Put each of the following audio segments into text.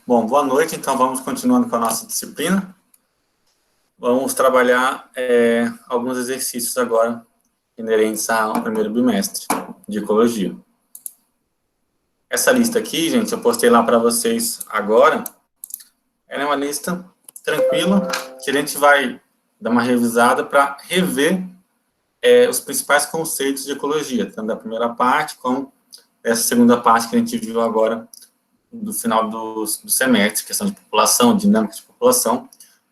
Bom, boa noite. Então, vamos continuando com a nossa disciplina. Vamos trabalhar alguns exercícios agora inerentes ao primeiro bimestre de Ecologia. Essa lista aqui, gente, eu postei lá para vocês agora. Ela é uma lista tranquila, que a gente vai dar uma revisada para rever os principais conceitos de Ecologia, tanto da primeira parte como essa segunda parte que a gente viu agora do final do semestre, questão de população, dinâmica de população,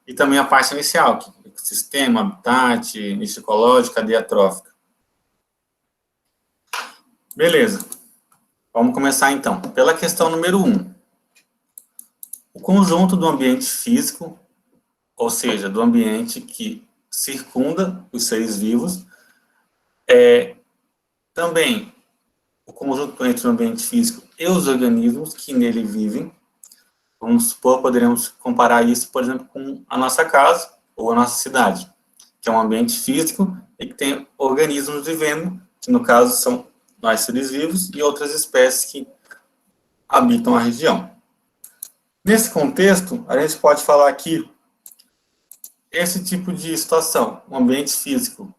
e também a parte inicial, que é sistema, habitat, nicho ecológico, cadeia trófica. Beleza. Vamos começar, então. Pela questão número 1. O conjunto do ambiente físico, ou seja, do ambiente que circunda os seres vivos, também o conjunto entre o ambiente físico e os organismos que nele vivem. Vamos supor, poderemos comparar isso, por exemplo, com a nossa casa ou a nossa cidade, que é um ambiente físico e que tem organismos vivendo, que no caso são nós seres vivos e outras espécies que habitam a região. Nesse contexto, a gente pode falar que esse tipo de situação, um ambiente físico,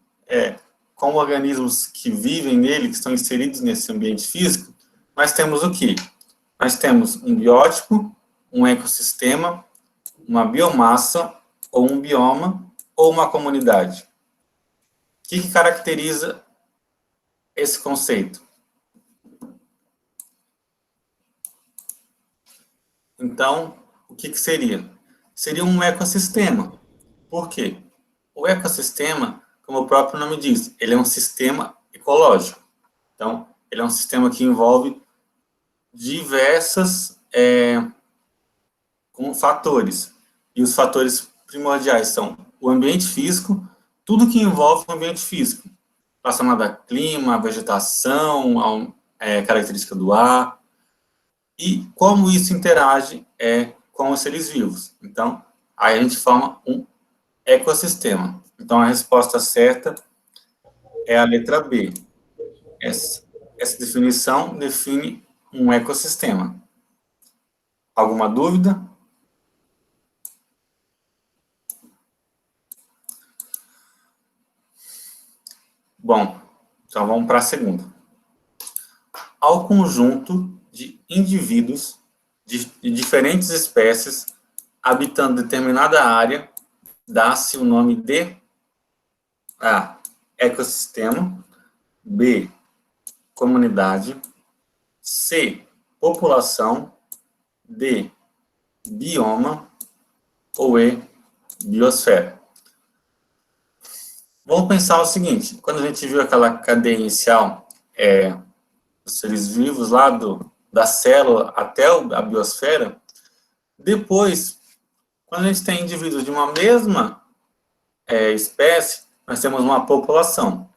com organismos que vivem nele, que estão inseridos nesse ambiente físico, nós temos o quê? Nós temos um biótipo, um ecossistema, uma biomassa, ou um bioma, ou uma comunidade. O que caracteriza esse conceito? Então, o que seria? Seria um ecossistema. Por quê? O ecossistema, como o próprio nome diz, ele é um sistema ecológico. Então, ele é um sistema que envolve diversos fatores. E os fatores primordiais são o ambiente físico, tudo que envolve o ambiente físico, relacionado a clima, a vegetação, a característica do ar, e como isso interage com os seres vivos. Então, aí a gente forma um ecossistema. Então, a resposta certa é a letra B. Essa definição define um ecossistema. Alguma dúvida? Bom, então vamos para a segunda. Ao conjunto de indivíduos de diferentes espécies habitando determinada área, dá-se o nome de A. Ecossistema, B. Comunidade, C. População, D. Bioma ou E. Biosfera. Vamos pensar o seguinte, quando a gente viu aquela cadeia inicial, os seres vivos lá da célula até a biosfera, depois, quando a gente tem indivíduos de uma mesma espécie, nós temos uma população.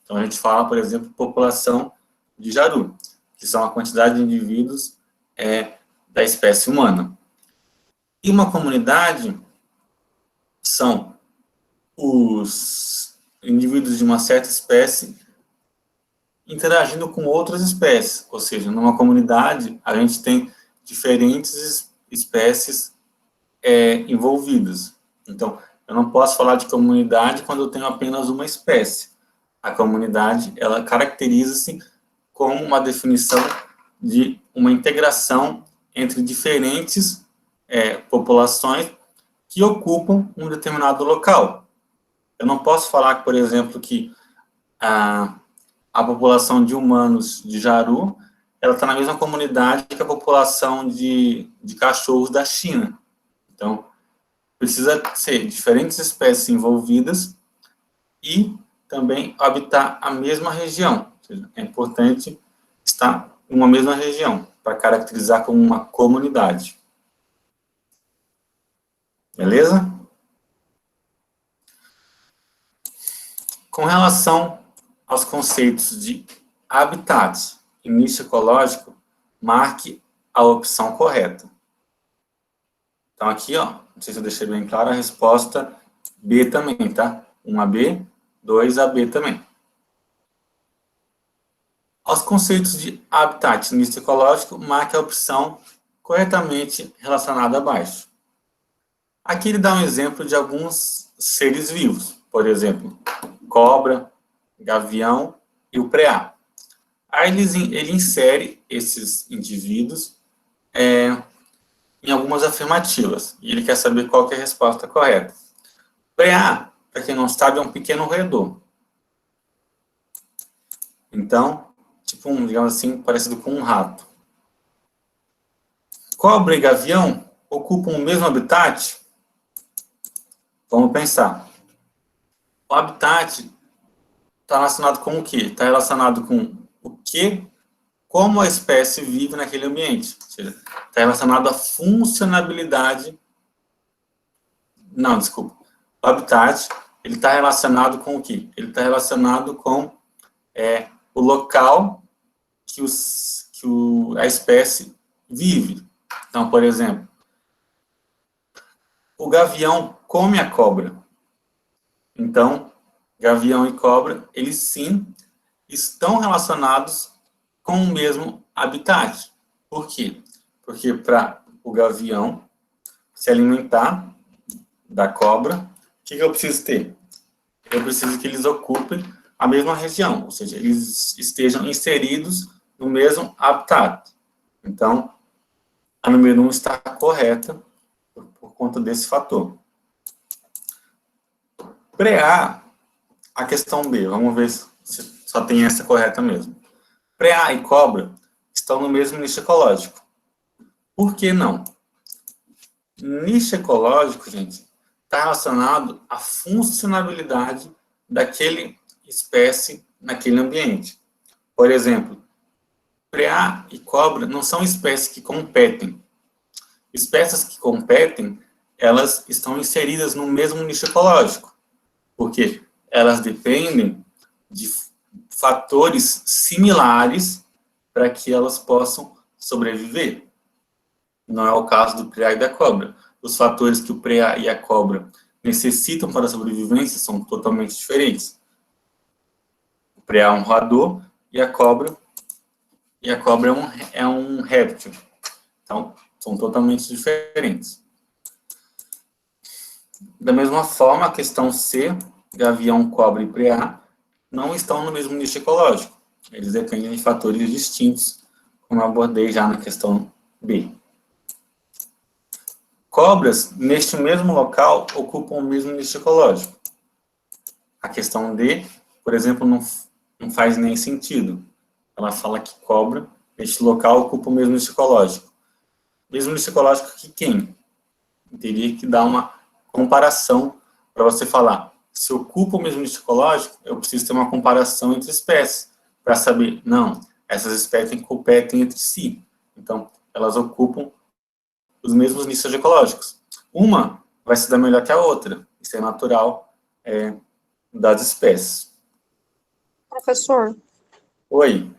Então, a gente fala, por exemplo, população de jaru, que são a quantidade de indivíduos da espécie humana. E uma comunidade são os indivíduos de uma certa espécie interagindo com outras espécies, ou seja, numa comunidade a gente tem diferentes espécies envolvidas. Então, eu não posso falar de comunidade quando eu tenho apenas uma espécie. A comunidade, ela caracteriza-se como uma definição de uma integração entre diferentes populações que ocupam um determinado local. Eu não posso falar, por exemplo, que a população de humanos de Jaru, ela está na mesma comunidade que a população de cachorros da China. Então, precisa ser diferentes espécies envolvidas e também habitar a mesma região. Ou seja, é importante estar em uma mesma região para caracterizar como uma comunidade. Beleza? Com relação aos conceitos de habitat e nicho ecológico, marque a opção correta. Então, aqui, ó, não sei se eu deixei bem claro, a resposta B também, tá? 1AB, 2AB também. Aos conceitos de habitat e nicho ecológico, marque a opção corretamente relacionado abaixo. Aqui ele dá um exemplo de alguns seres vivos, por exemplo, cobra, gavião e o preá. Aí ele insere esses indivíduos em algumas afirmativas, e ele quer saber qual que é a resposta correta. Preá, para quem não sabe, é um pequeno roedor. Então, tipo digamos assim, parecido com um rato. Cobra e gavião ocupam o mesmo habitat? Vamos pensar. O habitat está relacionado com o quê? Está relacionado com o quê? Como a espécie vive naquele ambiente. Ou seja, está relacionado à funcionalidade. Não, desculpa. O habitat, ele está relacionado com o quê? Ele está relacionado com o local que a espécie vive. Então, por exemplo, o gavião come a cobra. Então, gavião e cobra, eles sim estão relacionados com o mesmo habitat. Por quê? Porque para o gavião se alimentar da cobra, o que eu preciso ter? Eu preciso que eles ocupem a mesma região, ou seja, eles estejam inseridos no mesmo habitat. Então, a número 1 está correta por conta desse fator. Preá, a questão B, vamos ver se só tem essa correta mesmo. Preá e cobra estão no mesmo nicho ecológico. Por que não? Nicho ecológico, gente, está relacionado à funcionalidade daquele espécie naquele ambiente. Por exemplo, preá e cobra não são espécies que competem. Espécies que competem, elas estão inseridas no mesmo nicho ecológico, porque elas dependem de fatores similares para que elas possam sobreviver. Não é o caso do preá e da cobra. Os fatores que o preá e a cobra necessitam para a sobrevivência são totalmente diferentes. O preá é um roedor e a cobra é um réptil. Então, são totalmente diferentes. Da mesma forma, a questão C, gavião, cobra e preá, não estão no mesmo nicho ecológico. Eles dependem de fatores distintos, como eu abordei já na questão B. Cobras, neste mesmo local, ocupam o mesmo nicho ecológico. A questão D, por exemplo, não faz nem sentido. Ela fala que cobra, neste local, ocupa o mesmo nicho ecológico. Mesmo nicho ecológico que quem? Teria que dar uma comparação para você falar. Se ocupa o mesmo nicho ecológico, eu preciso ter uma comparação entre espécies, para saber, não, essas espécies competem entre si. Então, elas ocupam os mesmos nichos ecológicos. Uma vai se dar melhor que a outra. Isso é natural das espécies. Professor. Oi.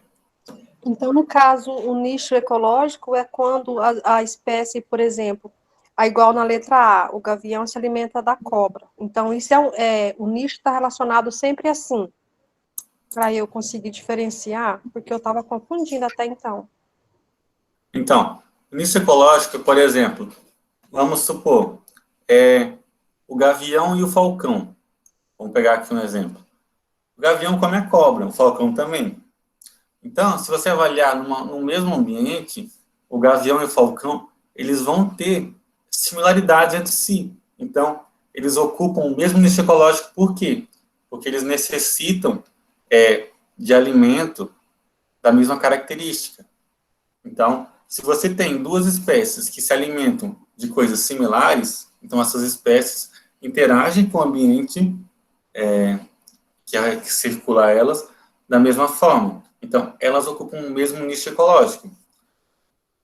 Então, no caso, o nicho ecológico é quando a espécie, por exemplo, igual na letra A, o gavião se alimenta da cobra. Então, isso o nicho está relacionado sempre assim, para eu conseguir diferenciar, porque eu estava confundindo até então. Então, nicho ecológico, por exemplo, vamos supor, o gavião e o falcão. Vamos pegar aqui um exemplo. O gavião come a cobra, o falcão também. Então, se você avaliar no mesmo ambiente, o gavião e o falcão, eles vão ter similaridades entre si. Então, eles ocupam o mesmo nicho ecológico. Por quê? Porque eles necessitam de alimento da mesma característica. Então, se você tem duas espécies que se alimentam de coisas similares, então essas espécies interagem com o ambiente que circula elas da mesma forma. Então, elas ocupam o mesmo nicho ecológico.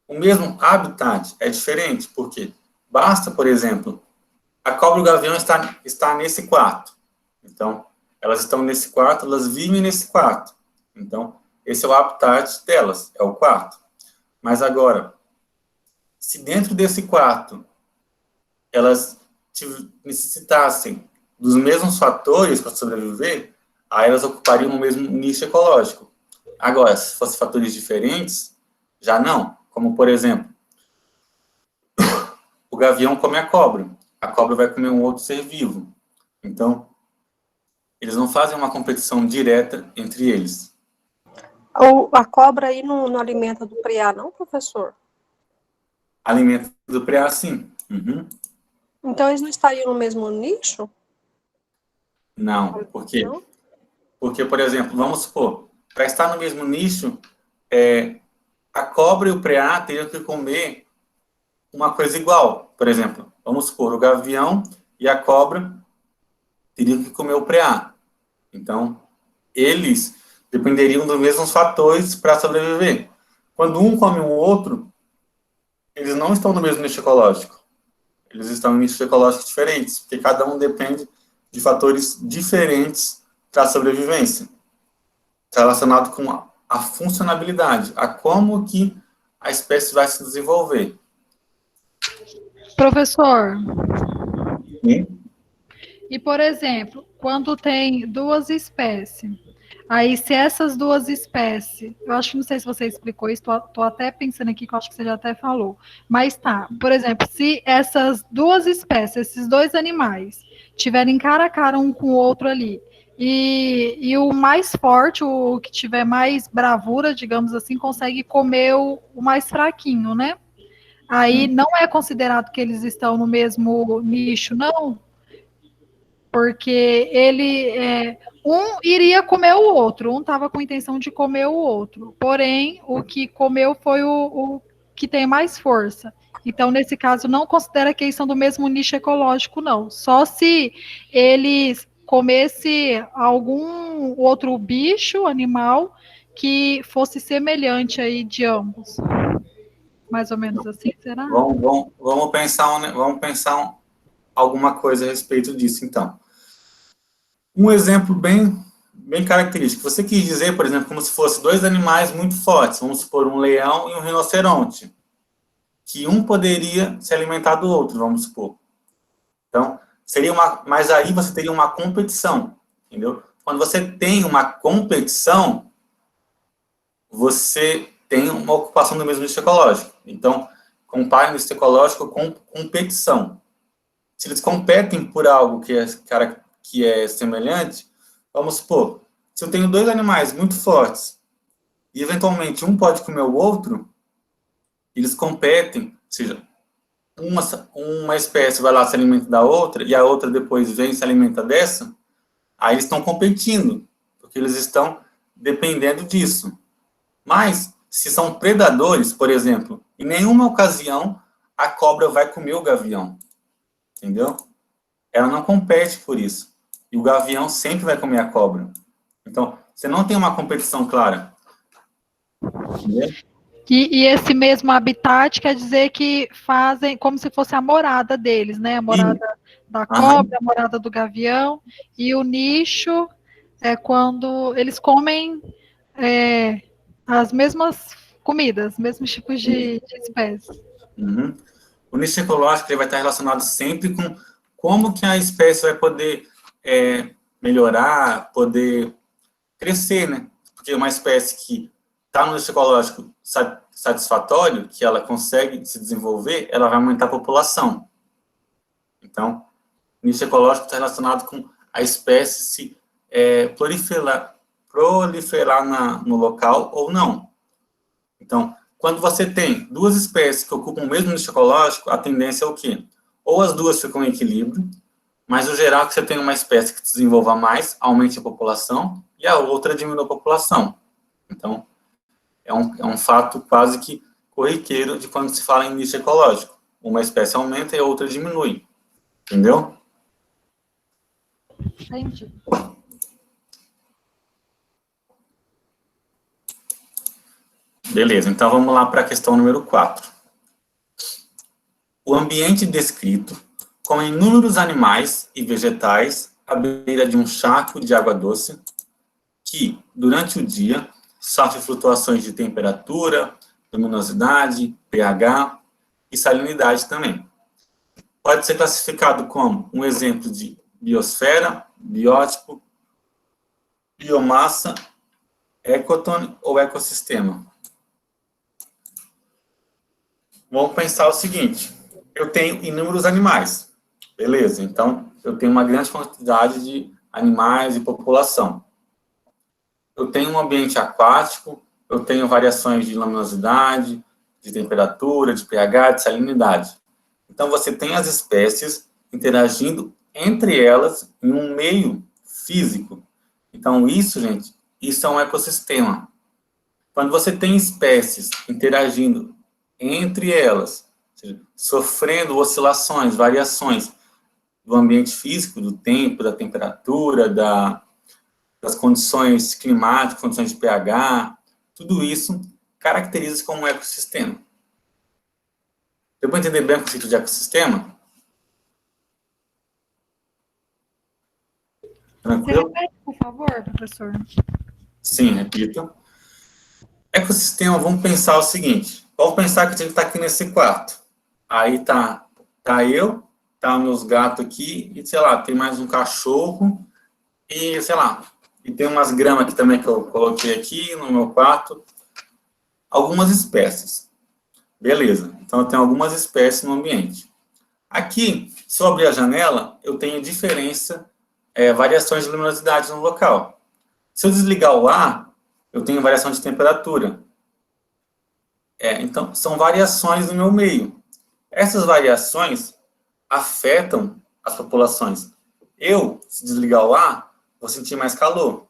O mesmo habitat é diferente, porque basta, por exemplo, a cobra e o gavião está nesse quarto. Então, elas estão nesse quarto, elas vivem nesse quarto. Então, esse é o habitat delas, é o quarto. Mas agora, se dentro desse quarto elas necessitassem dos mesmos fatores para sobreviver, aí elas ocupariam o mesmo nicho ecológico. Agora, se fossem fatores diferentes, já não. Como, por exemplo, gavião come a cobra vai comer um outro ser vivo. Então, eles não fazem uma competição direta entre eles. A cobra aí não alimenta do preá, não, professor? Alimento do preá, sim. Uhum. Então, eles não estariam no mesmo nicho? Não, por quê? Não? Porque, por exemplo, vamos supor, para estar no mesmo nicho, a cobra e o preá teriam que comer uma coisa igual. Por exemplo, vamos supor, o gavião e a cobra teriam que comer o preá. Então, eles dependeriam dos mesmos fatores para sobreviver. Quando um come o outro, eles não estão no mesmo nicho ecológico. Eles estão em nichos ecológicos diferentes, porque cada um depende de fatores diferentes para a sobrevivência. Está relacionado com a funcionalidade, a como que a espécie vai se desenvolver. Professor, Sim? e por exemplo, quando tem duas espécies, aí se essas duas espécies, eu acho que não sei se você explicou isso, tô até pensando aqui que eu acho que você já até falou, mas tá, por exemplo, se essas duas espécies, esses dois animais, tiverem cara a cara um com o outro ali, e o mais forte, o que tiver mais bravura, digamos assim, consegue comer o mais fraquinho, né? Aí não é considerado que eles estão no mesmo nicho, não, porque um iria comer o outro, um estava com a intenção de comer o outro, porém o que comeu foi o que tem mais força. Então, nesse caso, não considera que eles são do mesmo nicho ecológico, não. Só se eles comesse algum outro bicho, animal, que fosse semelhante aí de ambos. Mais ou menos assim, será? Vamos pensar alguma coisa a respeito disso, então. Um exemplo bem característico. Você quis dizer, por exemplo, como se fossem dois animais muito fortes, vamos supor, um leão e um rinoceronte, que um poderia se alimentar do outro, vamos supor. Então, mas aí você teria uma competição, entendeu? Quando você tem uma competição, você tem uma ocupação do mesmo nicho ecológico. Então, compare o nicho ecológico com competição. Se eles competem por algo que é semelhante, vamos supor, se eu tenho dois animais muito fortes e eventualmente um pode comer o outro, eles competem, ou seja, uma espécie vai lá se alimenta da outra e a outra depois vem e se alimenta dessa, aí eles estão competindo, porque eles estão dependendo disso. Mas, se são predadores, por exemplo, em nenhuma ocasião a cobra vai comer o gavião, entendeu? Ela não compete por isso. E o gavião sempre vai comer a cobra. Então, você não tem uma competição clara. Entendeu? E esse mesmo habitat quer dizer que fazem como se fosse a morada deles, né? A morada da cobra, a morada do gavião. E o nicho é quando eles comem as mesmas comidas, mesmos tipos de espécies. Uhum. O nicho ecológico ele vai estar relacionado sempre com como que a espécie vai poder melhorar, poder crescer, né? Porque uma espécie que está no nicho ecológico satisfatório, que ela consegue se desenvolver, ela vai aumentar a população. Então, o nicho ecológico está relacionado com a espécie se proliferar no local ou não. Então, quando você tem duas espécies que ocupam o mesmo nicho ecológico, a tendência é o quê? Ou as duas ficam em equilíbrio, mas o geral é que você tem uma espécie que se desenvolva mais, aumente a população, e a outra diminua a população. Então, é um fato quase que corriqueiro de quando se fala em nicho ecológico. Uma espécie aumenta e a outra diminui. Entendeu? Entendi. Beleza, então vamos lá para a questão número 4. O ambiente descrito com inúmeros animais e vegetais à beira de um charco de água doce que, durante o dia, sofre flutuações de temperatura, luminosidade, pH e salinidade também. Pode ser classificado como um exemplo de biosfera, biótipo, biomassa, ecotone ou ecossistema. Vamos pensar o seguinte. eu tenho inúmeros animais. Beleza, então eu tenho uma grande quantidade de animais e população. Eu tenho um ambiente aquático, eu tenho variações de luminosidade, de temperatura, de pH, de salinidade. Então, você tem as espécies interagindo entre elas em um meio físico. Então, isso, gente, isso é um ecossistema. Quando você tem espécies interagindo entre elas, ou seja, sofrendo oscilações, variações do ambiente físico, do tempo, da temperatura, das condições climáticas, condições de pH, tudo isso caracteriza como um ecossistema. Deu para entender bem o conceito de ecossistema? Você Tranquilo? repete, por favor, professor? Sim, repito. Ecossistema, vamos pensar o seguinte. Vamos pensar que a gente está aqui nesse quarto. Aí tá eu, tá meus gatos aqui, e sei lá, tem mais um cachorro, e sei lá, e tem umas gramas aqui também que eu coloquei aqui no meu quarto. Algumas espécies. Beleza, então eu tenho algumas espécies no ambiente. Aqui, se eu abrir a janela, eu tenho variações de luminosidade no local. Se eu desligar o ar, eu tenho variação de temperatura. Então, são variações no meu meio. Essas variações afetam as populações. Eu, se desligar o ar, vou sentir mais calor.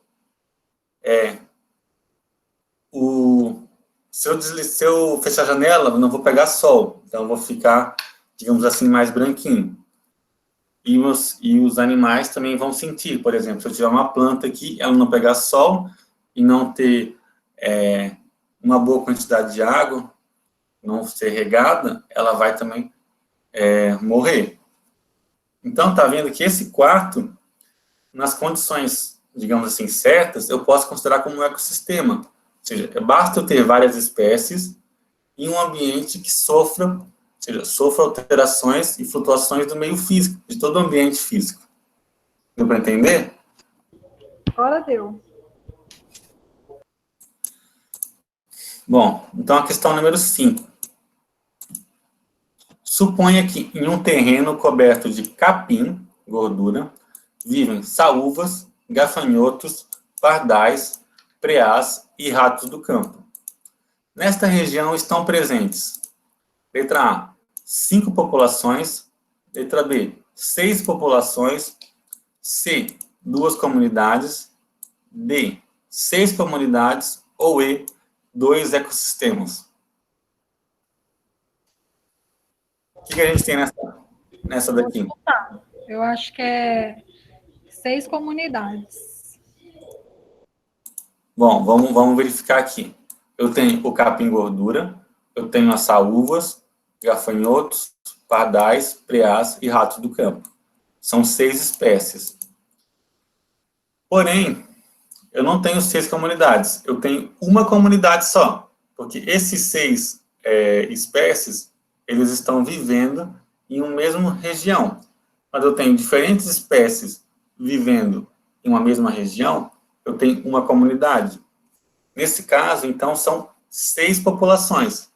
Se eu fechar a janela, eu não vou pegar sol. Então, eu vou ficar, digamos assim, mais branquinho. E os animais também vão sentir. Por exemplo, se eu tiver uma planta aqui, ela não pegar sol e não ter uma boa quantidade de água, não ser regada, ela vai também morrer. Então, tá vendo que esse quarto, nas condições, digamos assim, certas, eu posso considerar como um ecossistema. Ou seja, basta eu ter várias espécies em um ambiente que sofra alterações e flutuações do meio físico, de todo o ambiente físico. Deu para entender? Agora deu. Bom, então a questão número 5. Suponha que em um terreno coberto de capim, gordura, vivem saúvas, gafanhotos, pardais, preás e ratos do campo. Nesta região estão presentes: letra A, 5 populações, letra B, 6 populações, C, 2 comunidades, D, 6 comunidades, ou E, 2 ecossistemas. O que a gente tem nessa daqui? Eu acho que é 6 comunidades. Bom, vamos verificar aqui. Eu tenho o capim-gordura, eu tenho as saúvas, gafanhotos, pardais, preás e ratos do campo. São 6 espécies. Porém, eu não tenho 6 comunidades, eu tenho uma comunidade só, porque esses 6 espécies, eles estão vivendo em uma mesma região. Mas eu tenho diferentes espécies vivendo em uma mesma região, eu tenho uma comunidade. Nesse caso, então, são 6 populações,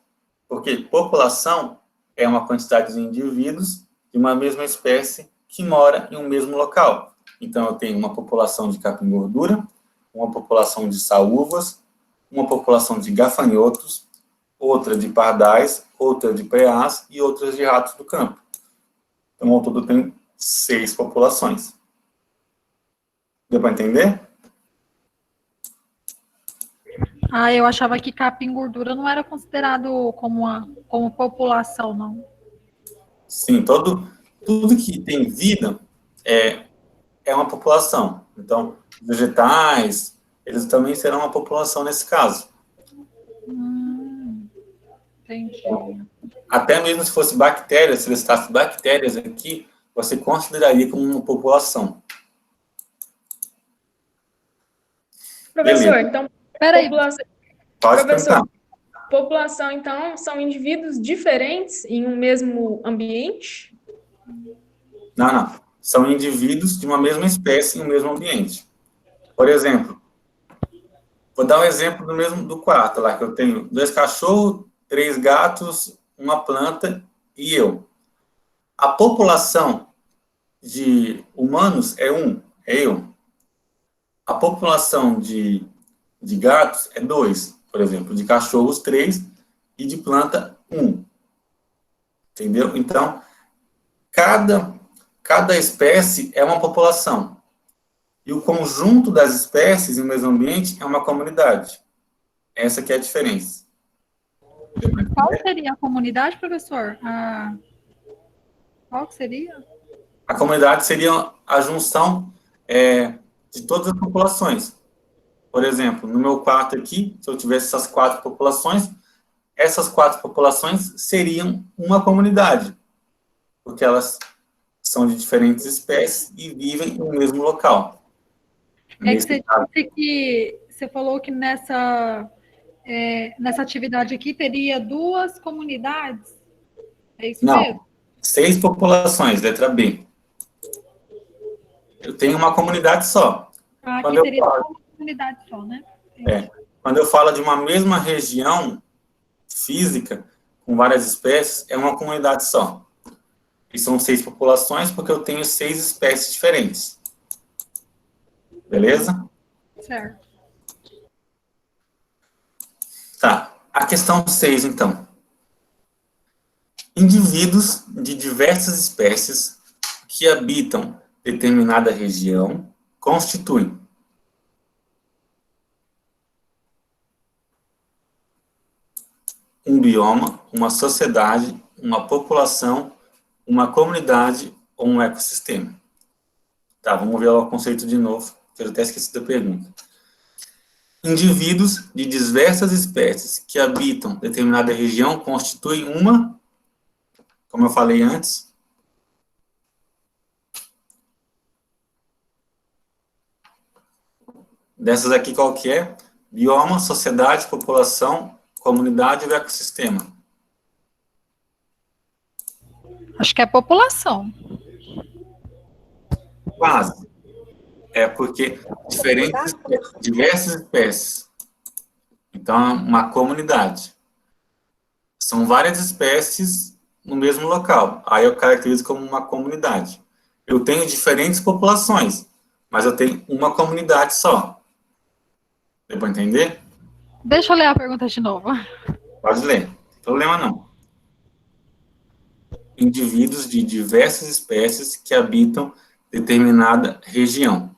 porque população é uma quantidade de indivíduos de uma mesma espécie que mora em um mesmo local. Então, eu tenho uma população de capim-gordura, uma população de saúvas, uma população de gafanhotos, outra de pardais, outra de preás e outras de ratos do campo. Então, ao todo, eu tenho 6 populações. Deu para entender? Eu achava que capim-gordura não era considerado como população, não. Sim, tudo que tem vida é uma população. Então, vegetais, eles também serão uma população nesse caso. Entendi. Até mesmo se fosse bactérias, se listasse bactérias aqui, você consideraria como uma população. Professor, Beleza. então, Peraí, Pode professor, perguntar. população, então, são indivíduos diferentes em um mesmo ambiente? Não. São indivíduos de uma mesma espécie em um mesmo ambiente. Por exemplo, vou dar um exemplo do quarto lá, que eu tenho 2 cachorros, 3 gatos, uma planta e eu. a população de humanos é 1, é eu. A população de gatos é 2, por exemplo, de cachorros 3 e de planta 1. Entendeu? Então, cada espécie é uma população. E o conjunto das espécies no mesmo ambiente é uma comunidade. Essa que é a diferença. Qual seria a comunidade, professor? Qual que seria? A comunidade seria a junção de todas as populações. Por exemplo, no meu quarto aqui, se eu tivesse essas 4 populações, essas 4 populações seriam uma comunidade, porque elas são de diferentes espécies e vivem no mesmo local. É que você disse que você falou que nessa atividade aqui teria 2 comunidades. É isso Não, mesmo? 6 populações, letra B. Eu tenho uma comunidade só. Aqui teria uma comunidade só, né? Quando eu falo de uma mesma região física, com várias espécies, é uma comunidade só. E são 6 populações, porque eu tenho 6 espécies diferentes. Beleza? Certo. Tá. A questão 6, então. Indivíduos de diversas espécies que habitam determinada região constituem um bioma, uma sociedade, uma população, uma comunidade ou um ecossistema. Tá, vamos ver o conceito de novo, que eu até esqueci da pergunta. Indivíduos de diversas espécies que habitam determinada região constituem uma, como eu falei antes, dessas aqui qual que é? Bioma, sociedade, população, comunidade ou ecossistema. Acho que é população. Quase. É porque diversas espécies. Então, é uma comunidade. São várias espécies no mesmo local. Aí eu caracterizo como uma comunidade. Eu tenho diferentes populações, mas eu tenho uma comunidade só. Deu para entender? Deixa eu ler a pergunta de novo. Pode ler. Não tem problema não. Indivíduos de diversas espécies que habitam determinada região.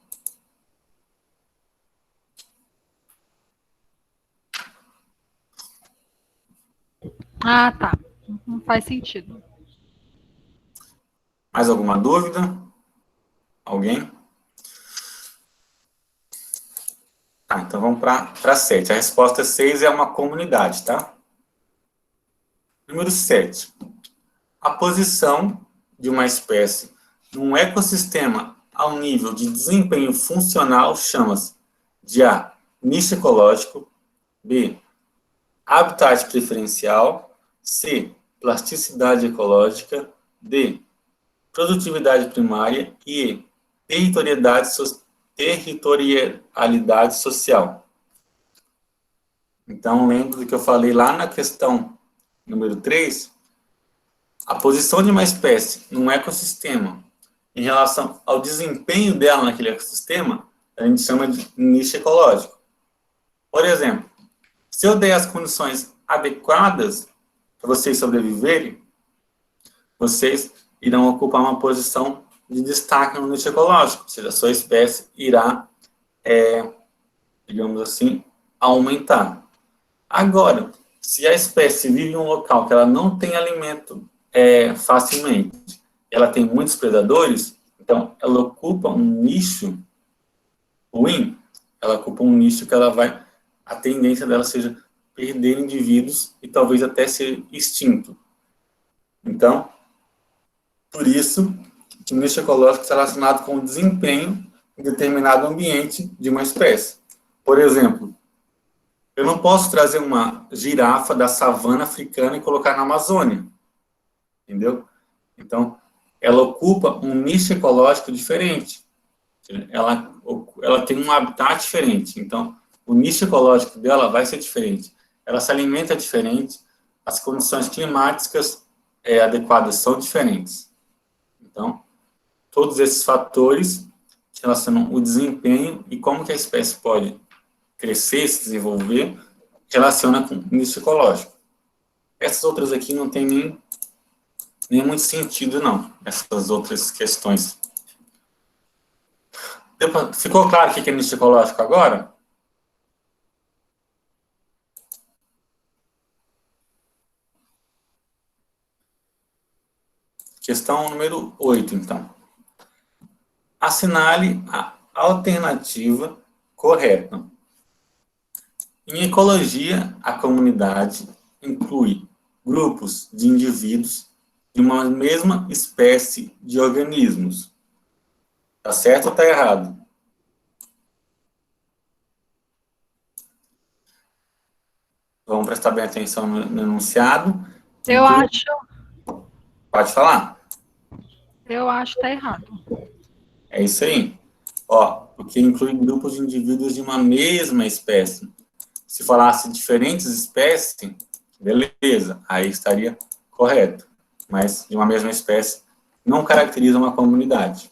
Ah, tá. Não faz sentido. Mais alguma dúvida? Alguém? Tá, então vamos para 7. A resposta 6 é uma comunidade, tá? Número 7. A posição de uma espécie num ecossistema ao nível de desempenho funcional chama-se de A, nicho ecológico, B, habitat preferencial, C, plasticidade ecológica, D, produtividade primária e E, territorialidade social. Então, lembra do que eu falei lá na questão número 3? A posição de uma espécie num ecossistema em relação ao desempenho dela naquele ecossistema, a gente chama de nicho ecológico. Por exemplo, se eu der as condições adequadas para vocês sobreviverem, vocês irão ocupar uma posição de destaque no nicho ecológico, ou seja, a sua espécie irá, digamos assim, aumentar. Agora, se a espécie vive em um local que ela não tem alimento facilmente, ela tem muitos predadores, então ela ocupa um nicho ruim, ela ocupa um nicho que a tendência dela seja perder indivíduos e talvez até ser extinto. Então, por isso, que o nicho ecológico está relacionado com o desempenho em determinado ambiente de uma espécie. Por exemplo, eu não posso trazer uma girafa da savana africana e colocar na Amazônia. Entendeu? Então, ela ocupa um nicho ecológico diferente. Ela tem um habitat diferente. Então, o nicho ecológico dela vai ser diferente. Ela se alimenta diferente. As condições climáticas adequadas são diferentes. Então, todos esses fatores relacionam o desempenho e como que a espécie pode crescer, se desenvolver, relaciona com o nicho ecológico. Essas outras aqui não tem nem muito sentido, não, essas outras questões. Ficou claro o que é nicho ecológico agora? Questão número 8, então. Assinale a alternativa correta. Em ecologia, a comunidade inclui grupos de indivíduos de uma mesma espécie de organismos. Tá certo ou tá errado? Vamos prestar bem atenção no enunciado. Eu acho Pode falar. que tá errado. É isso aí. Ó, porque inclui grupos de indivíduos de uma mesma espécie. Se falasse diferentes espécies, beleza, aí estaria correto. Mas de uma mesma espécie não caracteriza uma comunidade.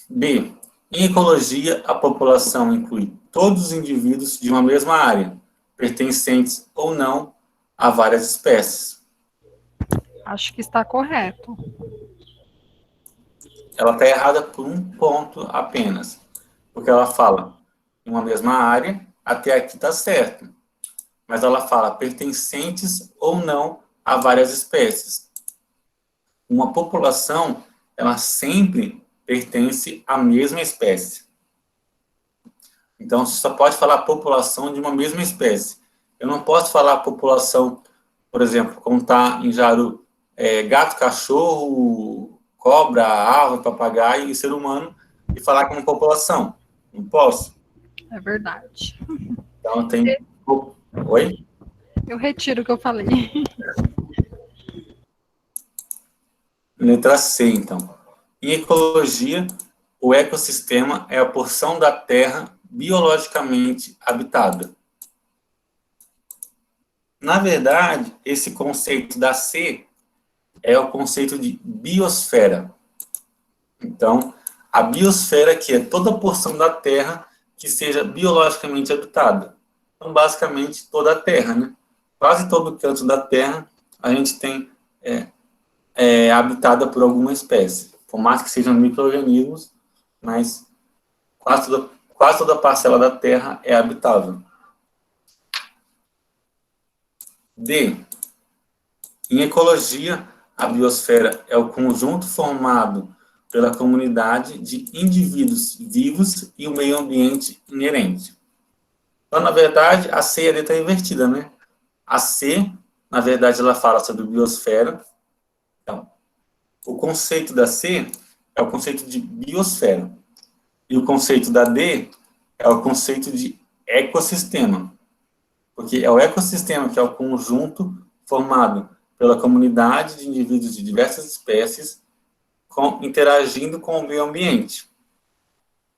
B. Em ecologia, a população inclui todos os indivíduos de uma mesma área, pertencentes ou não a várias espécies. Acho que está correto. Ela está errada por um ponto apenas, porque ela fala em uma mesma área, até aqui está certo, mas ela fala pertencentes ou não a várias espécies. Uma população, ela sempre pertence à mesma espécie. Então, você só pode falar população de uma mesma espécie. Eu não posso falar população, por exemplo, como está em Jaru, gato, cachorro, cobra, árvore, papagaio e ser humano, e falar como população. Não posso. É verdade. Então, tem... Oi? Eu retiro o que eu falei. Letra C, então. Em ecologia, o ecossistema é a porção da Terra biologicamente habitada. Na verdade, esse conceito da C é o conceito de biosfera. Então, a biosfera que é toda a porção da Terra que seja biologicamente habitada. Então, basicamente, toda a Terra, né? Quase todo canto da Terra a gente tem habitada por alguma espécie. Por mais que sejam micro-organismos, mas quase toda a parcela da Terra é habitável. D. Em ecologia, a biosfera é o conjunto formado pela comunidade de indivíduos vivos e o meio ambiente inerente. Então, na verdade, a C ali está invertida, né? A C, na verdade, ela fala sobre biosfera. Então, o conceito da C é o conceito de biosfera. E o conceito da D é o conceito de ecossistema. Porque é o ecossistema que é o conjunto formado pela comunidade de indivíduos de diversas espécies interagindo com o meio ambiente.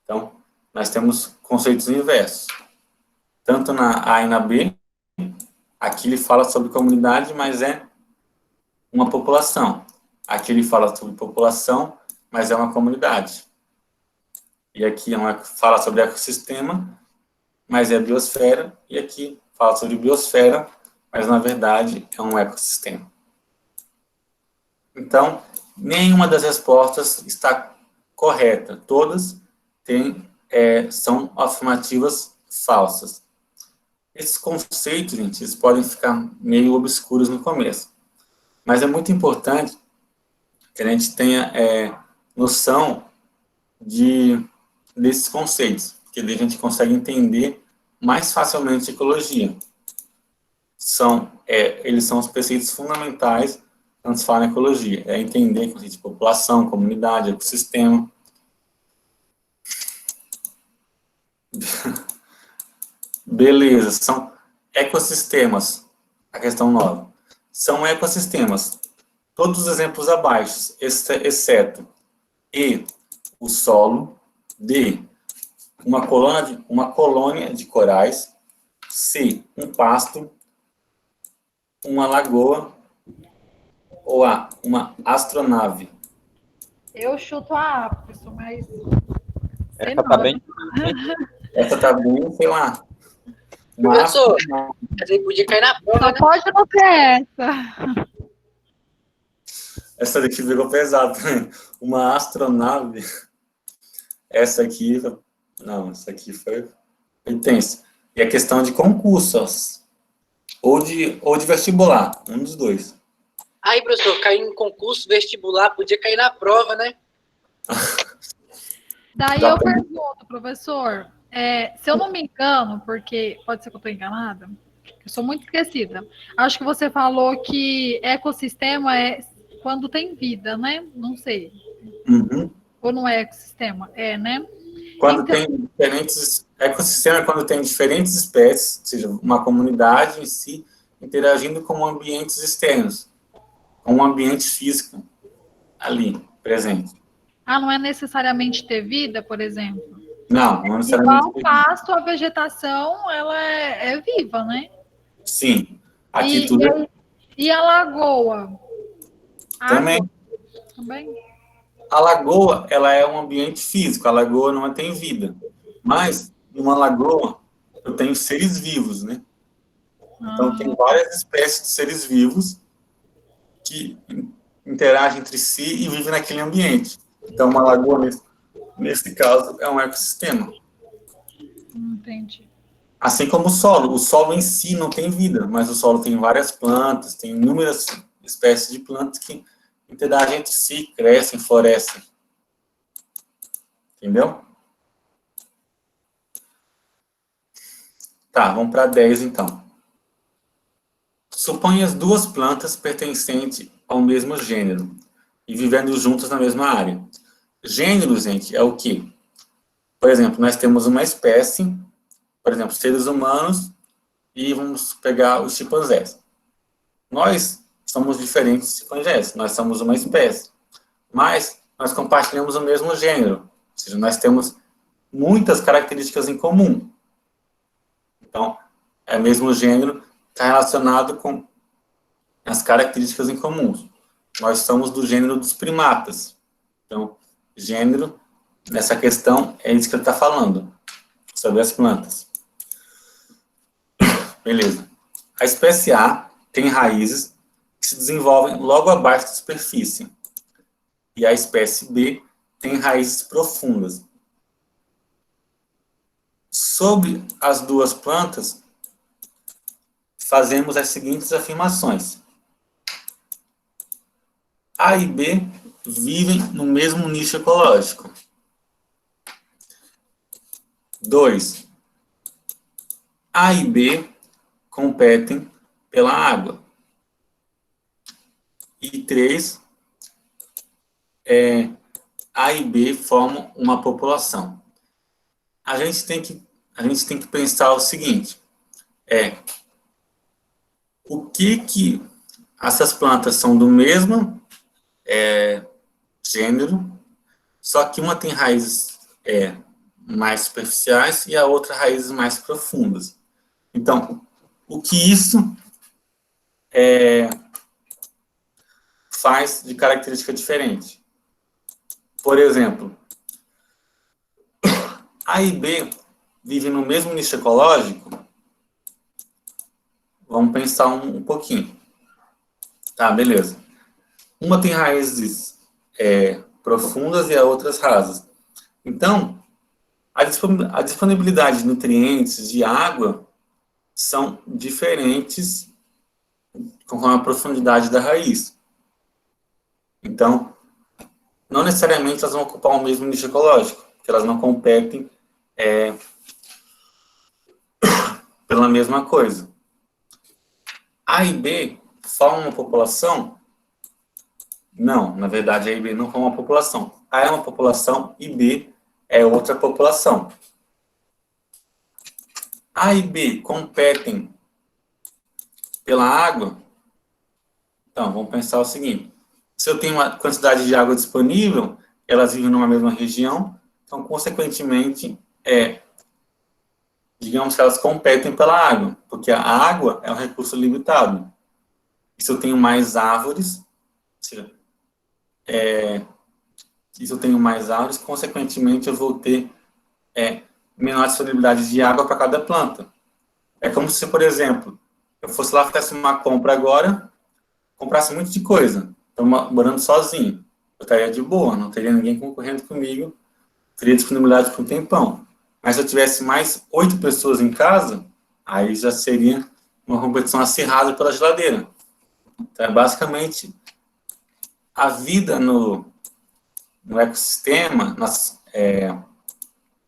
Então, nós temos conceitos inversos. Tanto na A e na B, aqui ele fala sobre comunidade, mas é uma população. Aqui ele fala sobre população, mas é uma comunidade. E aqui fala sobre ecossistema, mas é biosfera. E aqui fala sobre biosfera, mas na verdade é um ecossistema. Então, nenhuma das respostas está correta. Todas são afirmativas falsas. Esses conceitos, gente, eles podem ficar meio obscuros no começo. Mas é muito importante que a gente tenha noção desses conceitos, porque daí a gente consegue entender mais facilmente a ecologia. Eles são os preceitos fundamentais quando se fala em ecologia. É entender o conceito de população, comunidade, ecossistema. Beleza, são ecossistemas. A questão 9. São ecossistemas. Todos os exemplos abaixo, exceto E, o solo, D, uma colônia de corais, C, um pasto, uma lagoa, ou A, uma astronave? Eu chuto a A, professor, mas sei Essa não. tá bem. Essa tá bem, sei lá. Uma Professor, astronave. essa aí podia cair na prova, Só né? pode não ser essa. Essa daqui pegou pesado também. Uma astronave. Essa aqui, não, essa aqui foi intensa. E a questão de concursos, ou de vestibular, um dos dois. Aí, professor, caiu em concurso vestibular, podia cair na prova, né? Daí Já eu tem. pergunto, professor, se eu não me engano, porque pode ser que eu estou enganada, eu sou muito esquecida. Acho que você falou que ecossistema é quando tem vida, né? Não sei. Uhum. Ou não é ecossistema? É, né? Quando Então, tem diferentes ecossistema, é quando tem diferentes espécies, ou seja, uma comunidade em si interagindo com ambientes externos, com um ambiente físico ali presente. não é necessariamente ter vida, por exemplo. Não necessariamente. Igual o pasto, a vegetação, ela é viva, né? Sim, aqui E, tudo é e a lagoa? também. Água também? A lagoa, ela é um ambiente físico, a lagoa não tem vida. Mas, numa lagoa, eu tenho seres vivos, né? Então, tem várias espécies de seres vivos que interagem entre si e vivem naquele ambiente. Então, uma lagoa, nesse caso, é um ecossistema. Entendi. Assim como o solo em si não tem vida, mas o solo tem várias plantas, tem inúmeras espécies de plantas que interagem entre si, crescem, florescem. Entendeu? Tá, vamos para 10 então. Suponha as duas plantas pertencentes ao mesmo gênero e vivendo juntas na mesma área. Gênero, gente, é o quê? Por exemplo, nós temos uma espécie, por exemplo, seres humanos, e vamos pegar os chimpanzés. Nós somos diferentes dos chimpanzés, nós somos uma espécie, mas nós compartilhamos o mesmo gênero, ou seja, nós temos muitas características em comum. Então, é o mesmo gênero, está relacionado com as características em comum. Nós somos do gênero dos primatas. Então, gênero, nessa questão, é isso que ele está falando, sobre as plantas. Beleza. A espécie A tem raízes que se desenvolvem logo abaixo da superfície. E a espécie B tem raízes profundas. Sobre as duas plantas, fazemos as seguintes afirmações. A e B vivem no mesmo nicho ecológico. 2. A e B competem pela água. E 3. A e B formam uma população. A gente tem que pensar o seguinte, o que essas plantas são do mesmo gênero, só que uma tem raízes mais superficiais e a outra raízes mais profundas. Então, o que isso faz de característica diferente? Por exemplo, A e B vivem no mesmo nicho ecológico? Vamos pensar um pouquinho. Tá, beleza. Uma tem raízes profundas e a outra rasas. Então, a disponibilidade de nutrientes, de água, são diferentes conforme a profundidade da raiz. Então, não necessariamente elas vão ocupar o mesmo nicho ecológico, porque elas não competem pela mesma coisa. A e B formam uma população? Não, na verdade, A e B não formam uma população. A é uma população e B é outra população. A e B competem pela água? Então, vamos pensar o seguinte. Se eu tenho uma quantidade de água disponível, elas vivem numa mesma região, então, consequentemente, digamos que elas competem pela água, porque a água é um recurso limitado. E se eu tenho mais árvores, seja, se eu tenho mais árvores, consequentemente eu vou ter menor disponibilidade de água para cada planta. É como se, por exemplo, eu fosse lá, fizesse uma compra agora, comprasse um monte de coisa. Estou morando sozinho. Eu estaria de boa, não teria ninguém concorrendo comigo, teria disponibilidade por um tempão. Mas se eu tivesse mais 8 pessoas em casa, aí já seria uma competição acirrada pela geladeira. Então, basicamente, a vida no ecossistema,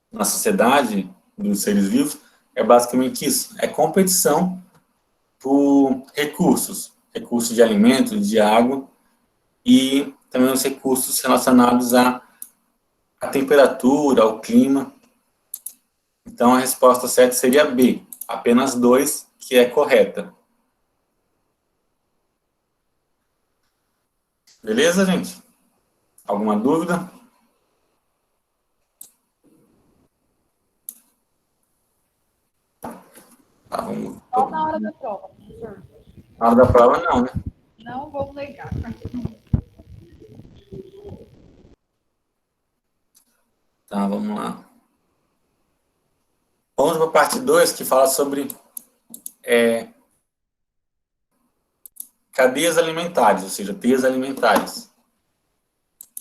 na sociedade dos seres vivos, é basicamente isso. É competição por recursos de alimento, de água, e também os recursos relacionados à temperatura, ao clima. Então, a resposta certa seria B, apenas 2, que é correta. Beleza, gente? Alguma dúvida? Tá, vamos... Só na hora da prova, professor. Na hora da prova, não, né? Não vou negar. Tá, vamos lá. Vamos para a parte 2, que fala sobre cadeias alimentares, ou seja, teias alimentares.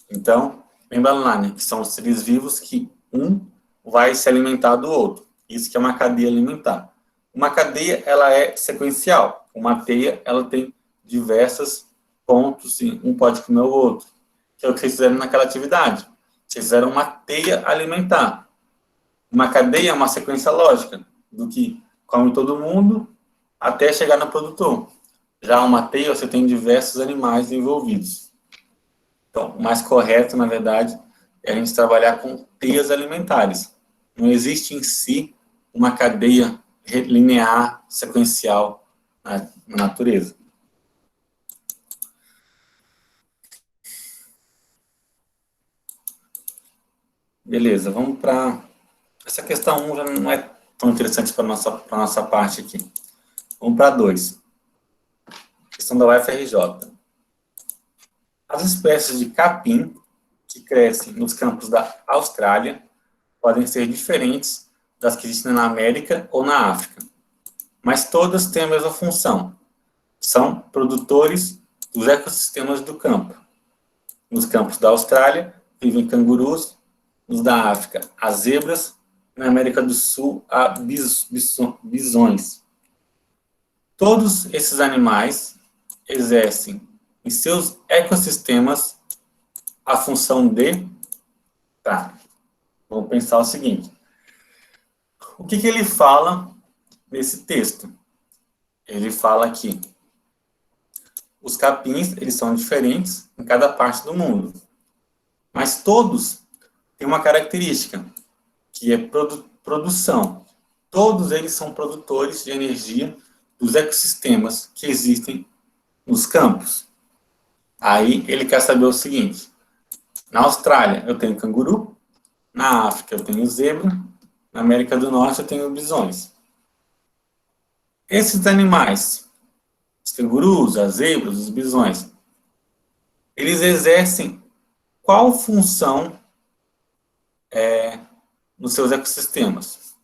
Então, lembrando lá, né, que são seres vivos que um vai se alimentar do outro. Isso que é uma cadeia alimentar. Uma cadeia, ela é sequencial. Uma teia, ela tem diversos pontos, e um pode comer o outro. Que é o que vocês fizeram naquela atividade. Vocês fizeram uma teia alimentar. Uma cadeia é uma sequência lógica, do que come todo mundo até chegar no produtor. Já uma teia, você tem diversos animais envolvidos. Então, o mais correto, na verdade, é a gente trabalhar com teias alimentares. Não existe em si uma cadeia linear, sequencial na natureza. Beleza, vamos para... Essa questão 1 já não é tão interessante para a nossa parte aqui. Vamos para 2. Questão da UFRJ. As espécies de capim que crescem nos campos da Austrália podem ser diferentes das que existem na América ou na África, mas todas têm a mesma função. São produtores dos ecossistemas do campo. Nos campos da Austrália vivem cangurus, nos da África, as zebras, na América do Sul, há bisões. Todos esses animais exercem em seus ecossistemas a função de... Tá, vamos pensar o seguinte. O que ele fala nesse texto? Ele fala que os capins, eles são diferentes em cada parte do mundo. Mas todos têm uma característica, que é produção. Todos eles são produtores de energia dos ecossistemas que existem nos campos. Aí ele quer saber o seguinte: na Austrália eu tenho canguru, na África eu tenho zebra, na América do Norte eu tenho bisões. Esses animais, os cangurus, as zebras, os bisões, eles exercem qual função nos seus ecossistemas?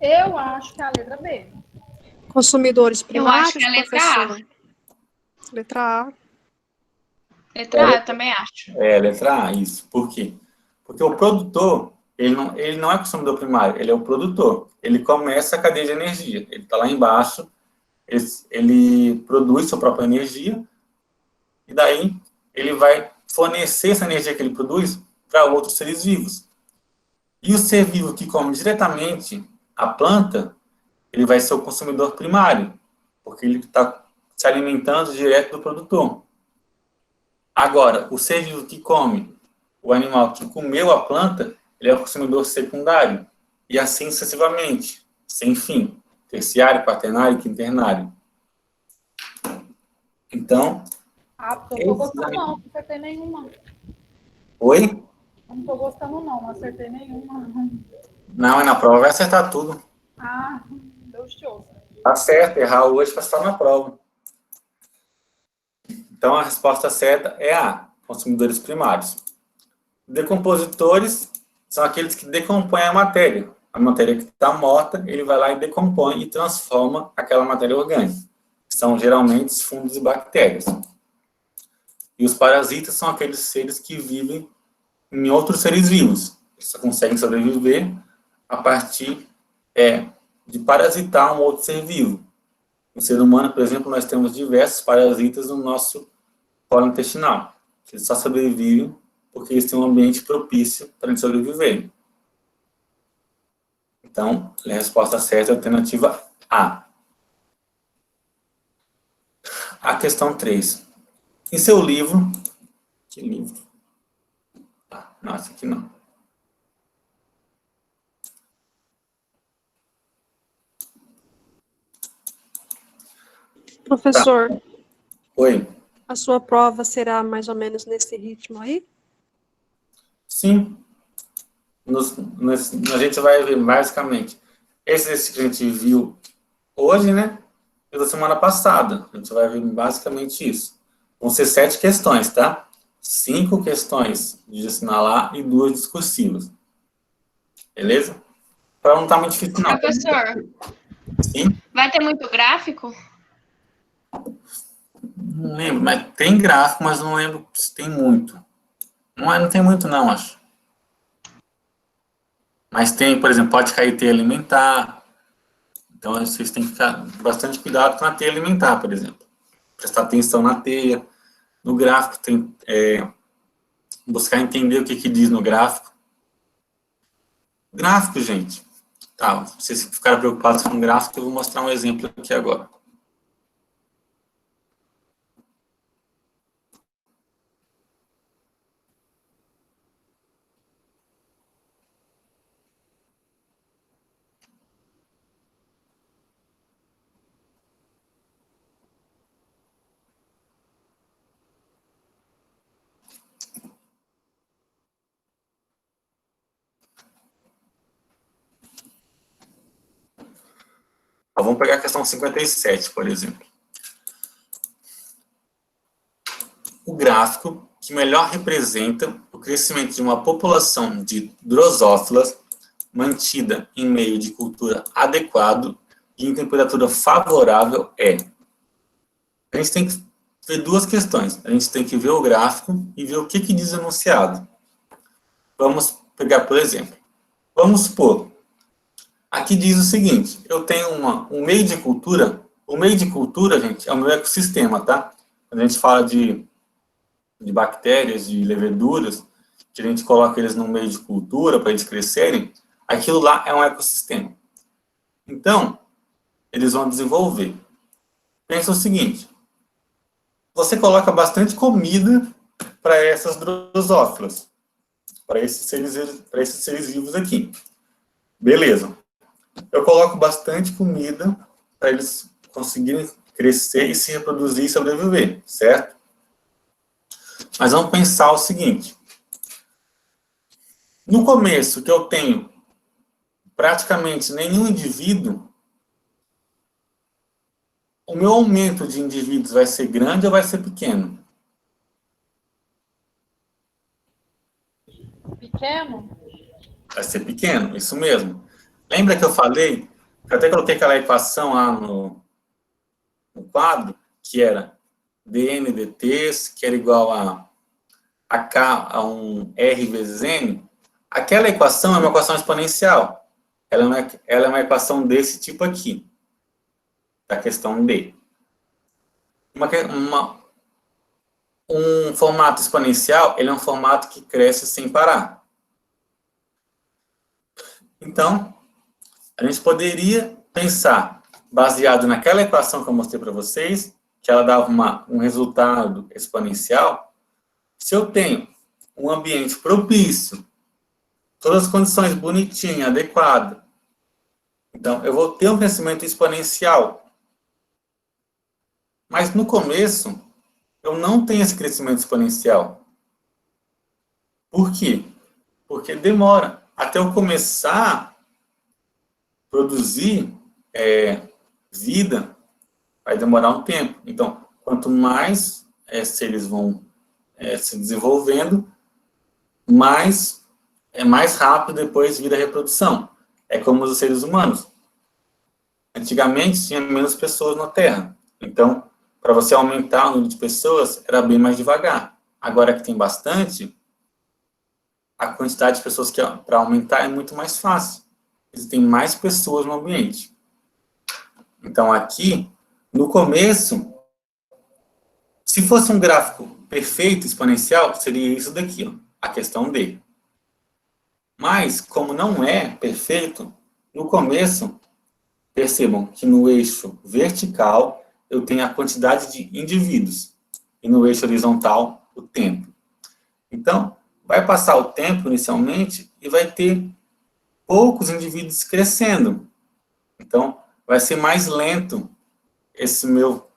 Eu acho que é a letra B. Consumidores primários, acho que é a letra professor? Letra A. Letra A, eu também acho. Letra A, isso. Por quê? Porque o produtor, ele não é consumidor primário, ele é o produtor. Ele começa a cadeia de energia. Ele está lá embaixo, ele produz sua própria energia, e daí ele vai fornecer essa energia que ele produz para outros seres vivos. E o ser vivo que come diretamente a planta, ele vai ser o consumidor primário, porque ele está se alimentando direto do produtor. Agora, o ser vivo que come o animal que comeu a planta, ele é o consumidor secundário, e assim sucessivamente, sem fim, terciário, quaternário, quinternário. Então... Eu não tô gostando não acertei nenhuma. Oi? Eu não tô gostando não acertei nenhuma. Não, na prova vai acertar tudo. Ah, Deus te ouça. Tá certo, errar hoje vai estar na prova. Então, a resposta certa é A, consumidores primários. Decompositores são aqueles que decompõem a matéria. A matéria que está morta, ele vai lá e decompõe e transforma aquela matéria orgânica. São geralmente os fungos e bactérias. E os parasitas são aqueles seres que vivem em outros seres vivos. Eles só conseguem sobreviver a partir de parasitar um outro ser vivo. No ser humano, por exemplo, nós temos diversos parasitas no nosso colo intestinal. Eles só sobrevivem porque eles têm um ambiente propício para eles sobreviverem. Então, a resposta certa é a alternativa A. A questão 3. Em seu livro... Que livro? Ah, não, esse aqui não. Professor, Tá. Oi. a sua prova será mais ou menos nesse ritmo aí? Sim. A gente vai ver basicamente esse que a gente viu hoje, né? E da semana passada. A gente vai ver basicamente isso. Vão ser 7 questões, tá? 5 questões de assinalar e 2 discursivas. Beleza? Para não estar muito difícil, não. Professor, Sim? vai ter muito gráfico? Não lembro, mas tem gráfico, mas não lembro se tem muito. Não tem muito, não, acho. Mas tem, por exemplo, pode cair teia alimentar. Então, vocês têm que ficar bastante cuidado com a teia alimentar, por exemplo. Prestar atenção na teia. No gráfico, tem buscar entender o que diz no gráfico. Gráfico, gente. Tá, se vocês ficarem preocupados com o gráfico, eu vou mostrar um exemplo aqui agora. Vamos pegar a questão 57, por exemplo. O gráfico que melhor representa o crescimento de uma população de drosófilas mantida em meio de cultura adequado e em temperatura favorável é... A gente tem que ver 2 questões. A gente tem que ver o gráfico e ver o que diz o enunciado. Vamos pegar, por exemplo. Vamos supor... Aqui diz o seguinte, eu tenho um meio de cultura, o meio de cultura, gente, é o meu ecossistema, tá? Quando a gente fala de bactérias, de leveduras, que a gente coloca eles no meio de cultura para eles crescerem, aquilo lá é um ecossistema. Então, eles vão desenvolver. Pensa o seguinte, você coloca bastante comida para essas drosófilas, para esses seres vivos aqui. Beleza. Eu coloco bastante comida para eles conseguirem crescer e se reproduzir e sobreviver, certo? Mas vamos pensar o seguinte. No começo, que eu tenho praticamente nenhum indivíduo, o meu aumento de indivíduos vai ser grande ou vai ser pequeno? Pequeno? Vai ser pequeno, isso mesmo. Lembra que eu falei, eu até coloquei aquela equação lá no quadro, que era dn dt, que era igual a k a um r vezes n? Aquela equação é uma equação exponencial. Ela é uma equação desse tipo aqui, da questão D. Um formato exponencial, ele é um formato que cresce sem parar. Então, a gente poderia pensar, baseado naquela equação que eu mostrei para vocês, que ela dava um resultado exponencial, se eu tenho um ambiente propício, todas as condições bonitinhas, adequadas, então eu vou ter um crescimento exponencial. Mas no começo, eu não tenho esse crescimento exponencial. Por quê? Porque demora. Até eu começar a produzir vida, vai demorar um tempo. Então, quanto mais seres vão se desenvolvendo, mais rápido depois vira a reprodução. É como os seres humanos. Antigamente tinha menos pessoas na Terra. Então, para você aumentar o número de pessoas, era bem mais devagar. Agora que tem bastante, a quantidade de pessoas que para aumentar é muito mais fácil. Existem mais pessoas no ambiente. Então, aqui, no começo, se fosse um gráfico perfeito, exponencial, seria isso daqui, ó, a questão D. Mas, como não é perfeito, no começo, percebam que no eixo vertical eu tenho a quantidade de indivíduos e no eixo horizontal o tempo. Então, vai passar o tempo inicialmente e vai ter poucos indivíduos crescendo. Então, vai ser mais lento esse meu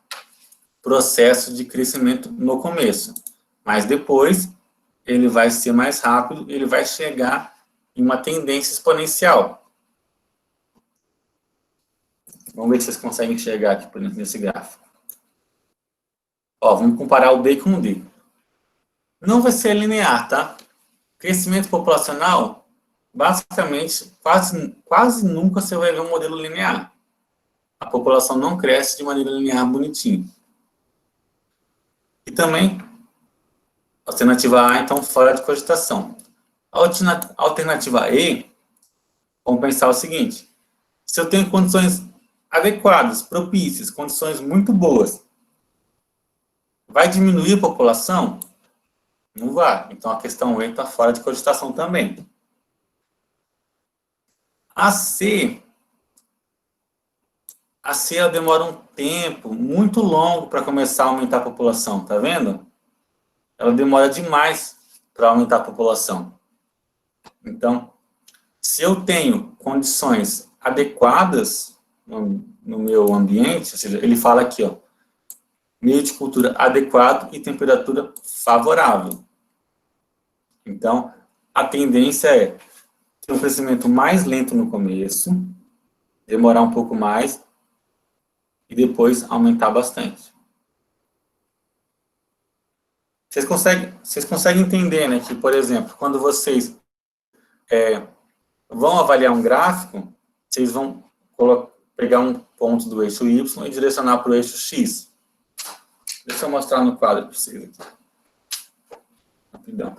processo de crescimento no começo. Mas depois, ele vai ser mais rápido, ele vai chegar em uma tendência exponencial. Vamos ver se vocês conseguem enxergar aqui por dentro desse gráfico. Ó, vamos comparar o D com o D. Não vai ser linear, tá? Crescimento populacional, basicamente, quase nunca você vai ver um modelo linear. A população não cresce de maneira linear bonitinho. E também, alternativa A, então, fora de cogitação. A alternativa E, vamos pensar o seguinte: se eu tenho condições adequadas, propícias, condições muito boas, vai diminuir a população? Não vai. Então, a questão E está fora de cogitação também. A C, ela demora um tempo muito longo para começar a aumentar a população, tá vendo? Ela demora demais para aumentar a população. Então, se eu tenho condições adequadas no meu ambiente, ou seja, ele fala aqui, ó, meio de cultura adequado e temperatura favorável. Então, a tendência é ter um crescimento mais lento no começo, demorar um pouco mais, e depois aumentar bastante. Vocês conseguem entender, né, que, por exemplo, quando vocês vão avaliar um gráfico, vocês vão pegar um ponto do eixo Y e direcionar para o eixo X. Deixa eu mostrar no quadro para vocês aqui. Rapidão.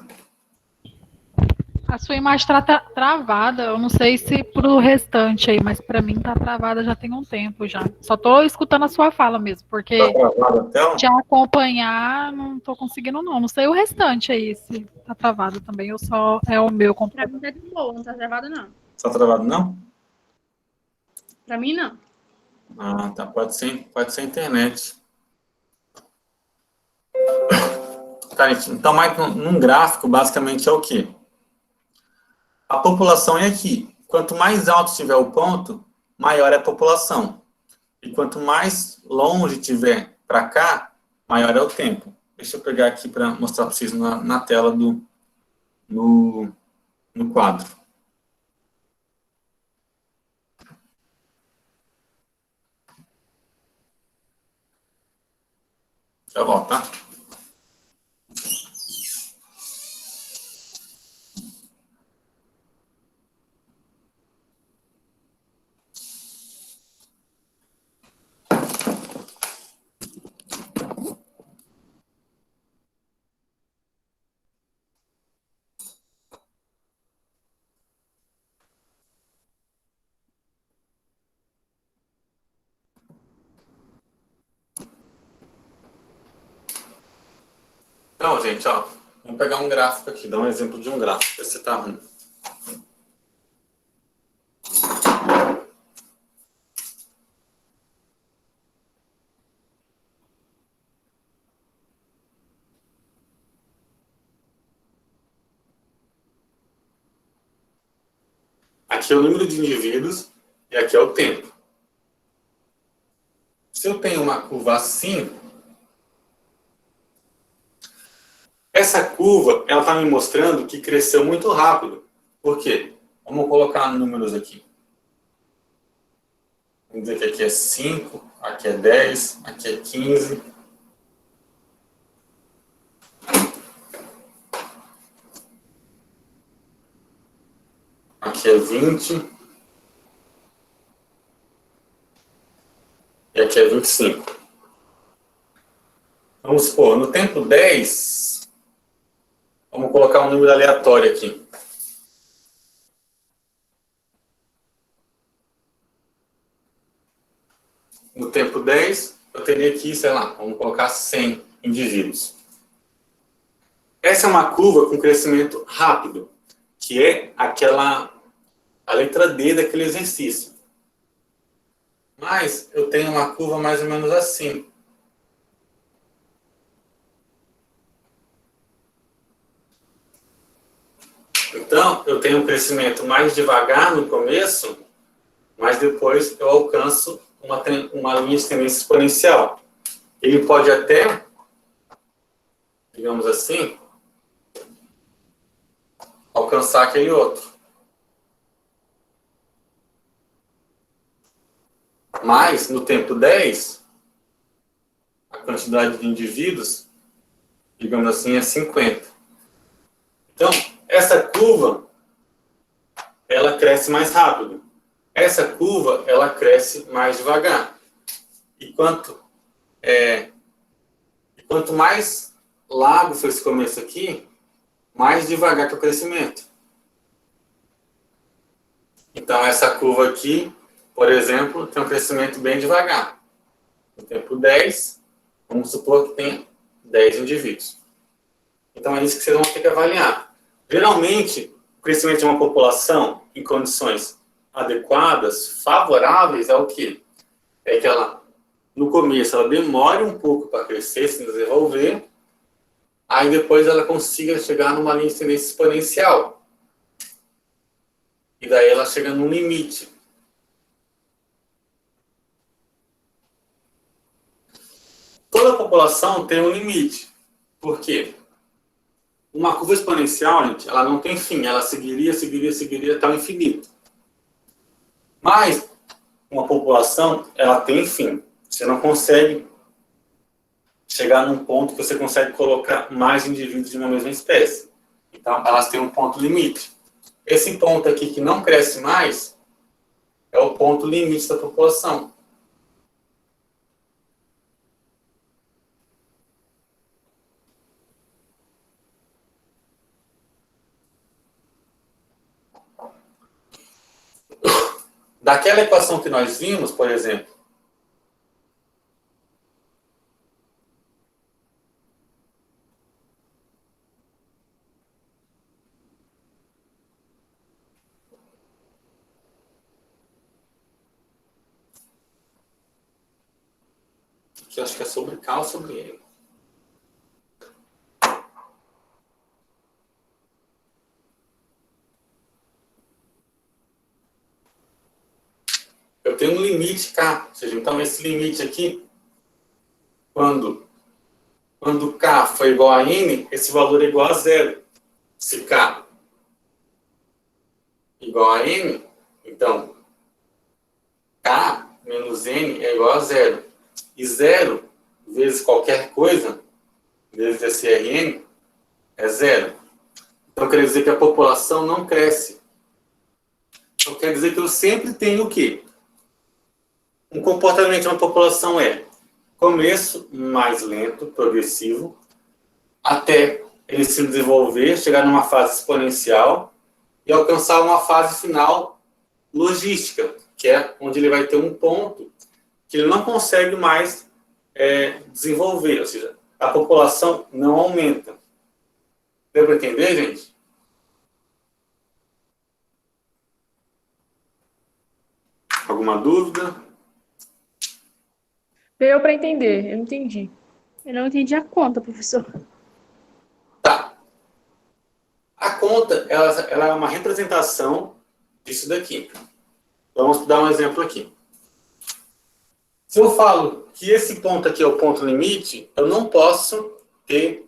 A sua imagem está travada, eu não sei se para o restante aí, mas para mim está travada já tem um tempo já. Só estou escutando a sua fala mesmo, porque te acompanhar não estou conseguindo não. Não sei o restante aí se está travado também, ou só é o meu Pra computador. mim tá de boa, não tá travado, não. Está travado, não? Pra mim, não. Ah, tá. Pode ser a internet. Tá, então, mais num gráfico, basicamente é o quê? A população é aqui. Quanto mais alto tiver o ponto, maior é a população. E quanto mais longe tiver para cá, maior é o tempo. Deixa eu pegar aqui para mostrar para vocês na tela no quadro. Já volto, tá? Então, gente, ó, vamos pegar um gráfico aqui, dar um exemplo de um gráfico, ver se tá ruim. Aqui é o número de indivíduos e aqui é o tempo. Se eu tenho uma curva assim, essa curva, ela está me mostrando que cresceu muito rápido. Por quê? Vamos colocar números aqui. Vamos dizer que aqui é 5, aqui é 10, aqui é 15. aqui é 20. E aqui é 25. Vamos supor, no tempo 10, vamos colocar um número aleatório aqui. No tempo 10, eu teria aqui, sei lá, vamos colocar 100 indivíduos. Essa é uma curva com crescimento rápido, que é a letra D daquele exercício. Mas eu tenho uma curva mais ou menos assim. Então, eu tenho um crescimento mais devagar no começo, mas depois eu alcanço uma linha de tendência exponencial. Ele pode até, digamos assim, alcançar aquele outro. Mas, no tempo 10, a quantidade de indivíduos, digamos assim, é 50. Então, essa curva, ela cresce mais rápido. Essa curva, ela cresce mais devagar. E quanto mais largo for esse começo aqui, mais devagar que é o crescimento. Então, essa curva aqui, por exemplo, tem um crescimento bem devagar. No tempo 10, vamos supor que tem 10 indivíduos. Então, é isso que vocês vão ter que avaliar. Geralmente, o crescimento de uma população em condições adequadas, favoráveis, é o quê? É que ela, no começo, ela demore um pouco para crescer, se desenvolver, aí depois ela consiga chegar numa linha de tendência exponencial. E daí ela chega num limite. Toda população tem um limite. Por quê? Uma curva exponencial, gente, ela não tem fim. Ela seguiria até o infinito. Mas uma população, ela tem fim. Você não consegue chegar num ponto que você consegue colocar mais indivíduos de uma mesma espécie. Então, elas têm um ponto limite. Esse ponto aqui que não cresce mais é o ponto limite da população. Daquela equação que nós vimos, por exemplo, que eu acho que é sobre K ou sobre N. Eu tenho um limite K, ou seja, então esse limite aqui, quando K for igual a N, esse valor é igual a zero. Se K igual a N, então K menos N é igual a zero. E zero vezes qualquer coisa, vezes esse Rn, é zero. Então quer dizer que a população não cresce. Então quer dizer que eu sempre tenho o quê? Um comportamento de uma população é começo mais lento, progressivo, até ele se desenvolver, chegar numa fase exponencial e alcançar uma fase final logística, que é onde ele vai ter um ponto que ele não consegue mais desenvolver, ou seja, a população não aumenta. Deu para entender, gente? Alguma dúvida? Deu para entender, eu entendi. Eu não entendi a conta, professor. Tá. A conta, ela é uma representação disso daqui. Então, vamos dar um exemplo aqui. Se eu falo que esse ponto aqui é o ponto limite, eu não posso ter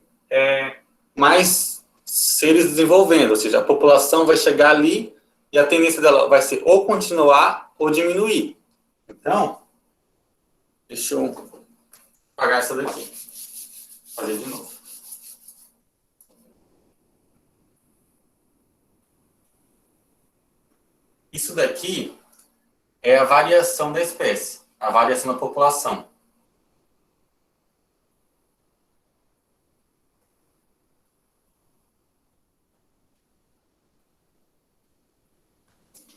mais seres desenvolvendo, ou seja, a população vai chegar ali e a tendência dela vai ser ou continuar ou diminuir. Então, deixa eu apagar essa daqui. Fazer de novo. Isso daqui é a variação da espécie, a variação da população.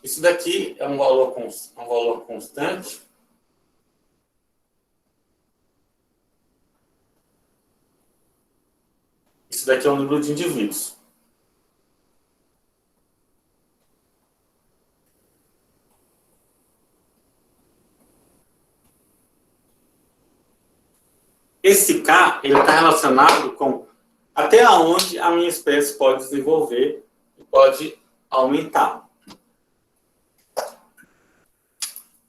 Isso daqui é um valor constante. Isso daqui é o número de indivíduos. Esse K, ele está relacionado com até onde a minha espécie pode desenvolver e pode aumentar.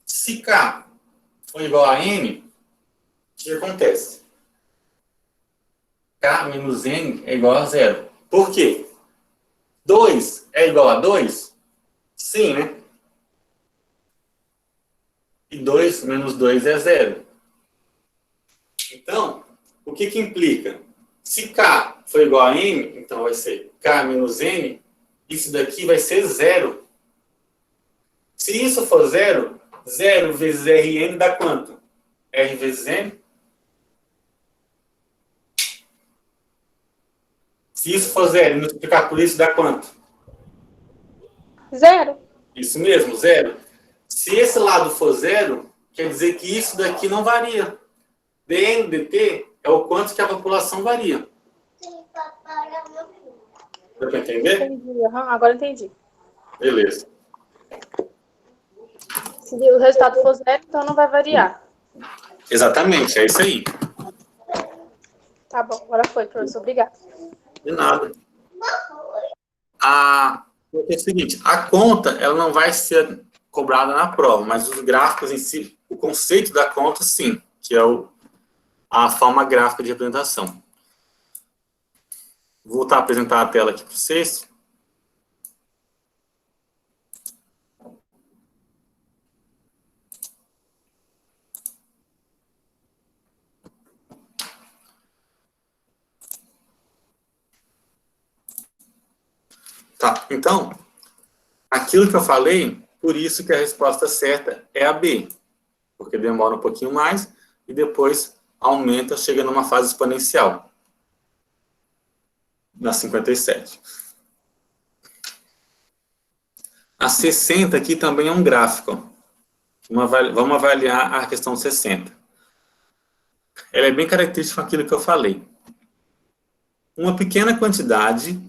Se K for igual a N, o que acontece? K menos N é igual a zero. Por quê? 2 é igual a 2? Sim, né? E 2 menos 2 é zero. Então, o que implica? Se K for igual a N, então vai ser K menos N, isso daqui vai ser zero. Se isso for zero, 0 vezes Rn dá quanto? R vezes N? Se isso for zero, multiplicar por isso dá quanto? Zero. Isso mesmo, zero. Se esse lado for zero, quer dizer que isso daqui não varia. dN dt é o quanto que a população varia. Deu para entender? Entendi, agora entendi. Beleza. Se o resultado for zero, então não vai variar. Exatamente, é isso aí. Tá bom, agora foi, professor. Obrigada. De nada. É o seguinte, a conta ela não vai ser cobrada na prova, mas os gráficos em si, o conceito da conta, sim, que é a forma gráfica de representação. Vou voltar a apresentar a tela aqui para vocês. Tá, então, aquilo que eu falei, por isso que a resposta certa é a B, porque demora um pouquinho mais e depois aumenta, chega numa fase exponencial, na 57. A 60 aqui também é um gráfico. Vamos avaliar a questão 60. Ela é bem característica daquilo que eu falei. Uma pequena quantidade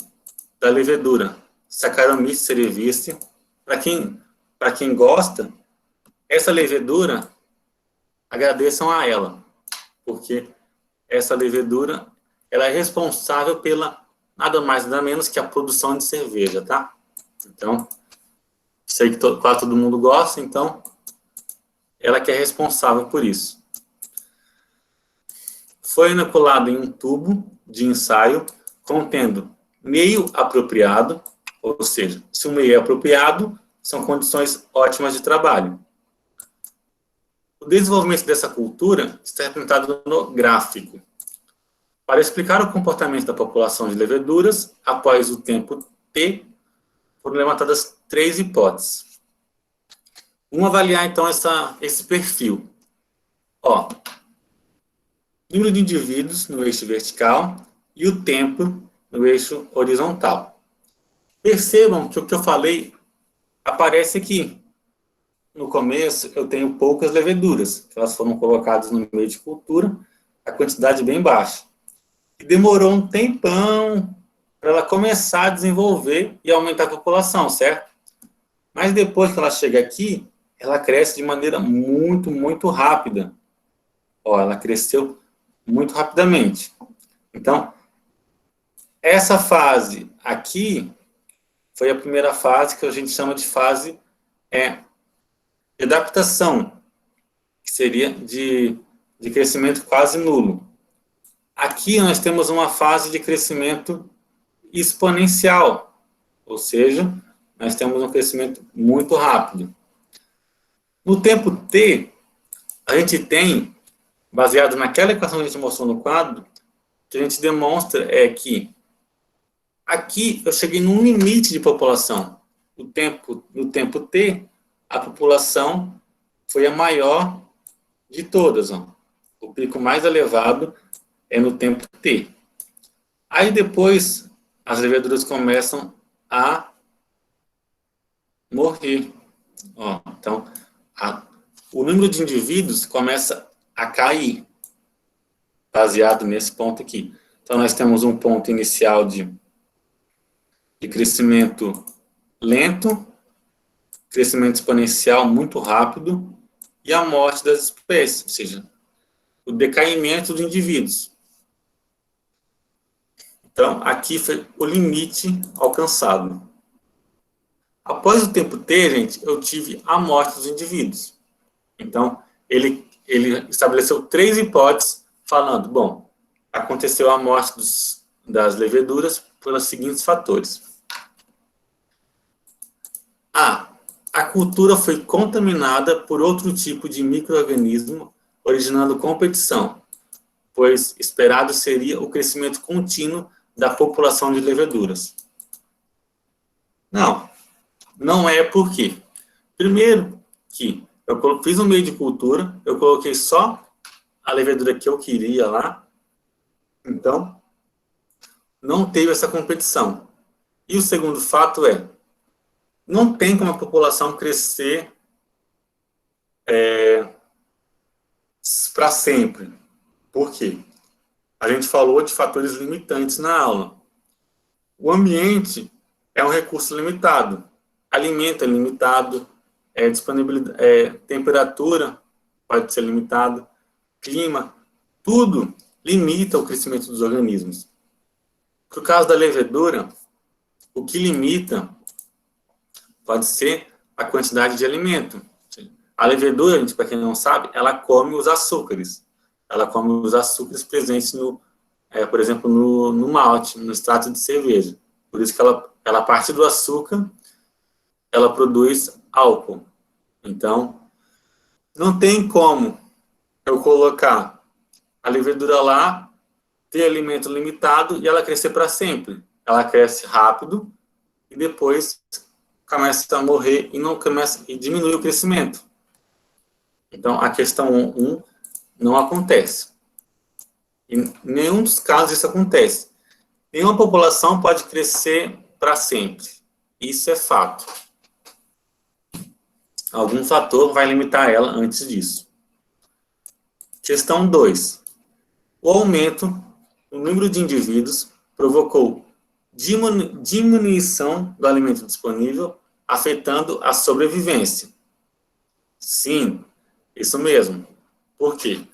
da levedura Saccharomyces cerevisiae, para quem gosta, essa levedura, agradeçam a ela, porque essa levedura, ela é responsável pela, nada mais nada menos que a produção de cerveja, tá? Então, sei que quase todo mundo gosta, então, ela que é responsável por isso. Foi inoculado em um tubo de ensaio contendo meio apropriado, ou seja, se o meio é apropriado, são condições ótimas de trabalho. O desenvolvimento dessa cultura está representado no gráfico. Para explicar o comportamento da população de leveduras, após o tempo T, foram levantadas 3 hipóteses. Vamos avaliar, então, esse perfil. Ó, número de indivíduos no eixo vertical e o tempo no eixo horizontal. Percebam que o que eu falei aparece aqui. No começo, eu tenho poucas leveduras, que elas foram colocadas no meio de cultura, a quantidade bem baixa. E demorou um tempão para ela começar a desenvolver e aumentar a população, certo? Mas depois que ela chega aqui, ela cresce de maneira muito, muito rápida. Ó, ela cresceu muito rapidamente. Então, essa fase aqui foi a primeira fase que a gente chama de fase de adaptação, que seria de crescimento quase nulo. Aqui nós temos uma fase de crescimento exponencial, ou seja, nós temos um crescimento muito rápido. No tempo T, a gente tem, baseado naquela equação que a gente mostrou no quadro, que a gente demonstra que aqui eu cheguei num limite de população. no tempo T, a população foi a maior de todas. Ó. O pico mais elevado é no tempo T. Aí depois, as leveduras começam a morrer. Ó, então, o número de indivíduos começa a cair, baseado nesse ponto aqui. Então, nós temos um ponto inicial de crescimento lento, crescimento exponencial muito rápido, e a morte das espécies, ou seja, o decaimento dos indivíduos. Então, aqui foi o limite alcançado. Após o tempo T, gente, eu tive a morte dos indivíduos. Então, ele estabeleceu 3 hipóteses, falando, bom, aconteceu a morte das leveduras pelos seguintes fatores. A cultura foi contaminada por outro tipo de micro-organismo, originando competição, pois esperado seria o crescimento contínuo da população de leveduras. Não é por quê? Primeiro, que eu fiz um meio de cultura, eu coloquei só a levedura que eu queria lá, então, não teve essa competição. E o segundo fato é, não tem como a população crescer para sempre. Por quê? A gente falou de fatores limitantes na aula. O ambiente é um recurso limitado. Alimento é limitado, disponibilidade, temperatura pode ser limitado, clima, tudo limita o crescimento dos organismos. No caso da levedura, o que limita pode ser a quantidade de alimento. A levedura, para quem não sabe, ela come os açúcares. Ela come os açúcares presentes, por exemplo, no malte, no extrato de cerveja. Por isso que ela a partir do açúcar, ela produz álcool. Então, não tem como eu colocar a levedura lá, ter alimento limitado e ela crescer para sempre. Ela cresce rápido e depois começa a morrer e diminui o crescimento. Então, a questão 1 não acontece. Em nenhum dos casos isso acontece. Nenhuma população pode crescer para sempre. Isso é fato. Algum fator vai limitar ela antes disso. Questão 2. O aumento no número de indivíduos provocou diminuição do alimento disponível, afetando a sobrevivência. Sim, isso mesmo. Por quê?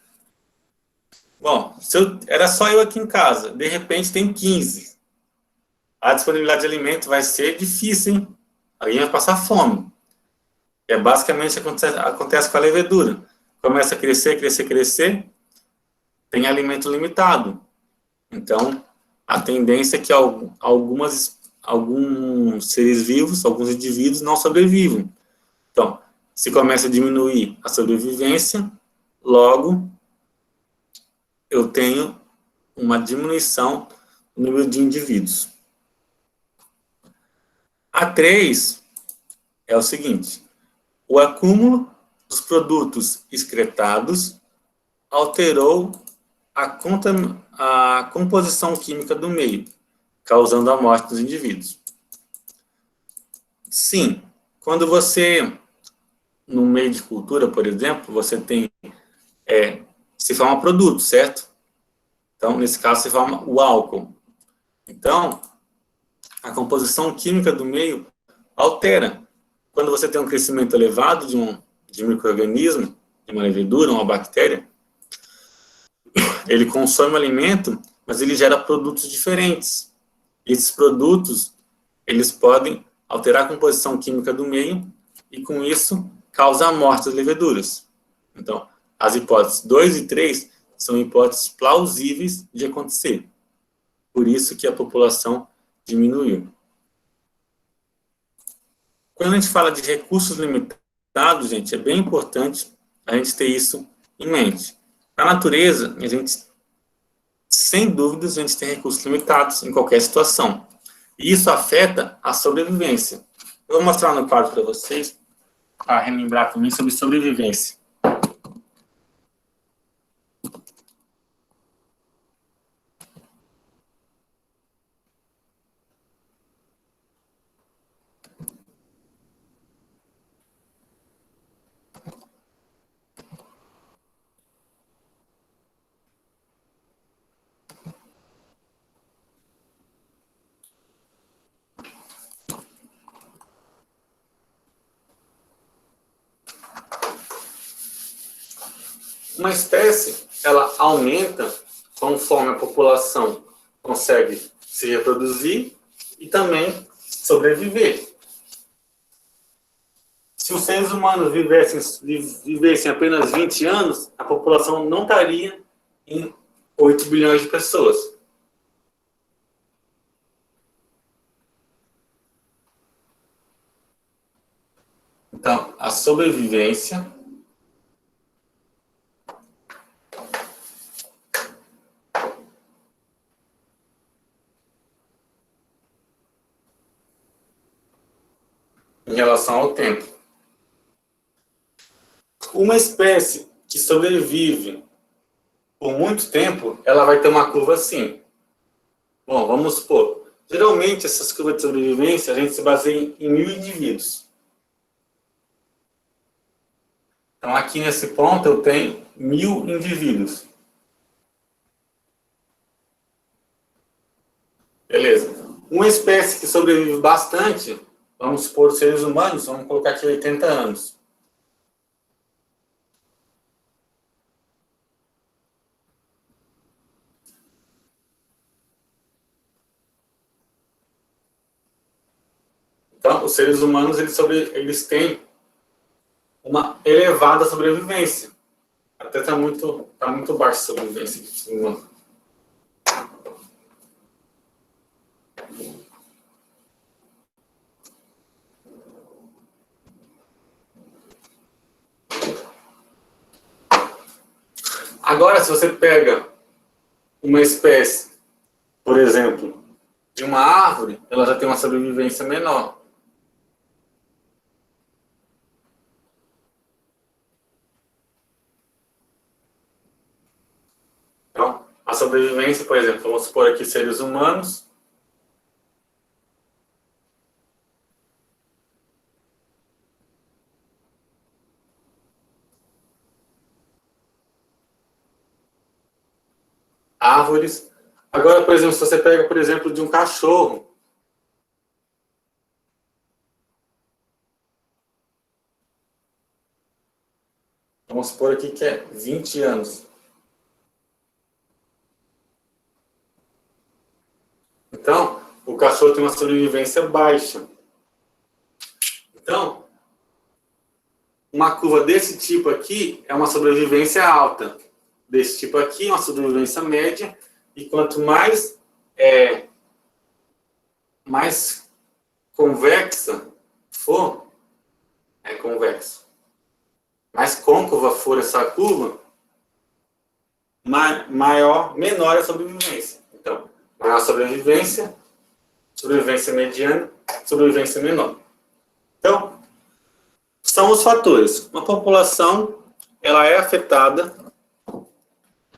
Bom, era só eu aqui em casa, de repente tem 15. A disponibilidade de alimento vai ser difícil, hein? Alguém vai passar fome. É basicamente o que acontece com a levedura. Começa a crescer, tem alimento limitado. Então, a tendência é que alguns seres vivos, alguns indivíduos não sobrevivam. Então, se começa a diminuir a sobrevivência, logo eu tenho uma diminuição no número de indivíduos. A 3 é o seguinte: o acúmulo dos produtos excretados alterou a composição química do meio, causando a morte dos indivíduos. Sim, quando você, no meio de cultura, por exemplo, você tem, se forma produto, certo? Então, nesse caso, se forma o álcool. Então, a composição química do meio altera. Quando você tem um crescimento elevado de um micro-organismo, de uma levedura, uma bactéria, ele consome o alimento, mas ele gera produtos diferentes. E esses produtos, eles podem alterar a composição química do meio e, com isso, causar a morte das leveduras. Então, as hipóteses 2 e 3 são hipóteses plausíveis de acontecer. Por isso que a população diminuiu. Quando a gente fala de recursos limitados, gente, é bem importante a gente ter isso em mente. Na natureza, sem dúvidas, a gente tem recursos limitados em qualquer situação. E isso afeta a sobrevivência. Eu vou mostrar no quadro para vocês, para relembrar também sobre sobrevivência. Uma espécie, ela aumenta conforme a população consegue se reproduzir e também sobreviver. Se os seres humanos vivessem apenas 20 anos, a população não estaria em 8 bilhões de pessoas. Então, a sobrevivência em relação ao tempo. Uma espécie que sobrevive por muito tempo, ela vai ter uma curva assim. Bom, vamos supor, geralmente essas curvas de sobrevivência a gente se baseia em 1000 indivíduos. Então aqui nesse ponto eu tenho 1000 indivíduos. Beleza. Uma espécie que sobrevive bastante, vamos supor seres humanos, vamos colocar aqui 80 anos. Então, os seres humanos, eles têm uma elevada sobrevivência. Até está muito baixa a sobrevivência do ser humano. Agora, se você pega uma espécie, por exemplo, de uma árvore, ela já tem uma sobrevivência menor. Então, a sobrevivência, por exemplo, vamos supor aqui seres humanos. Árvores. Agora, por exemplo, se você pega, por exemplo, de um cachorro. Vamos supor aqui que é 20 anos. Então, o cachorro tem uma sobrevivência baixa. Então, uma curva desse tipo aqui é uma sobrevivência alta. Desse tipo aqui, uma sobrevivência média, e quanto mais convexa for, mais côncava for essa curva, menor é a sobrevivência. Então, maior sobrevivência mediana, sobrevivência menor. Então, são os fatores. Uma população, ela é afetada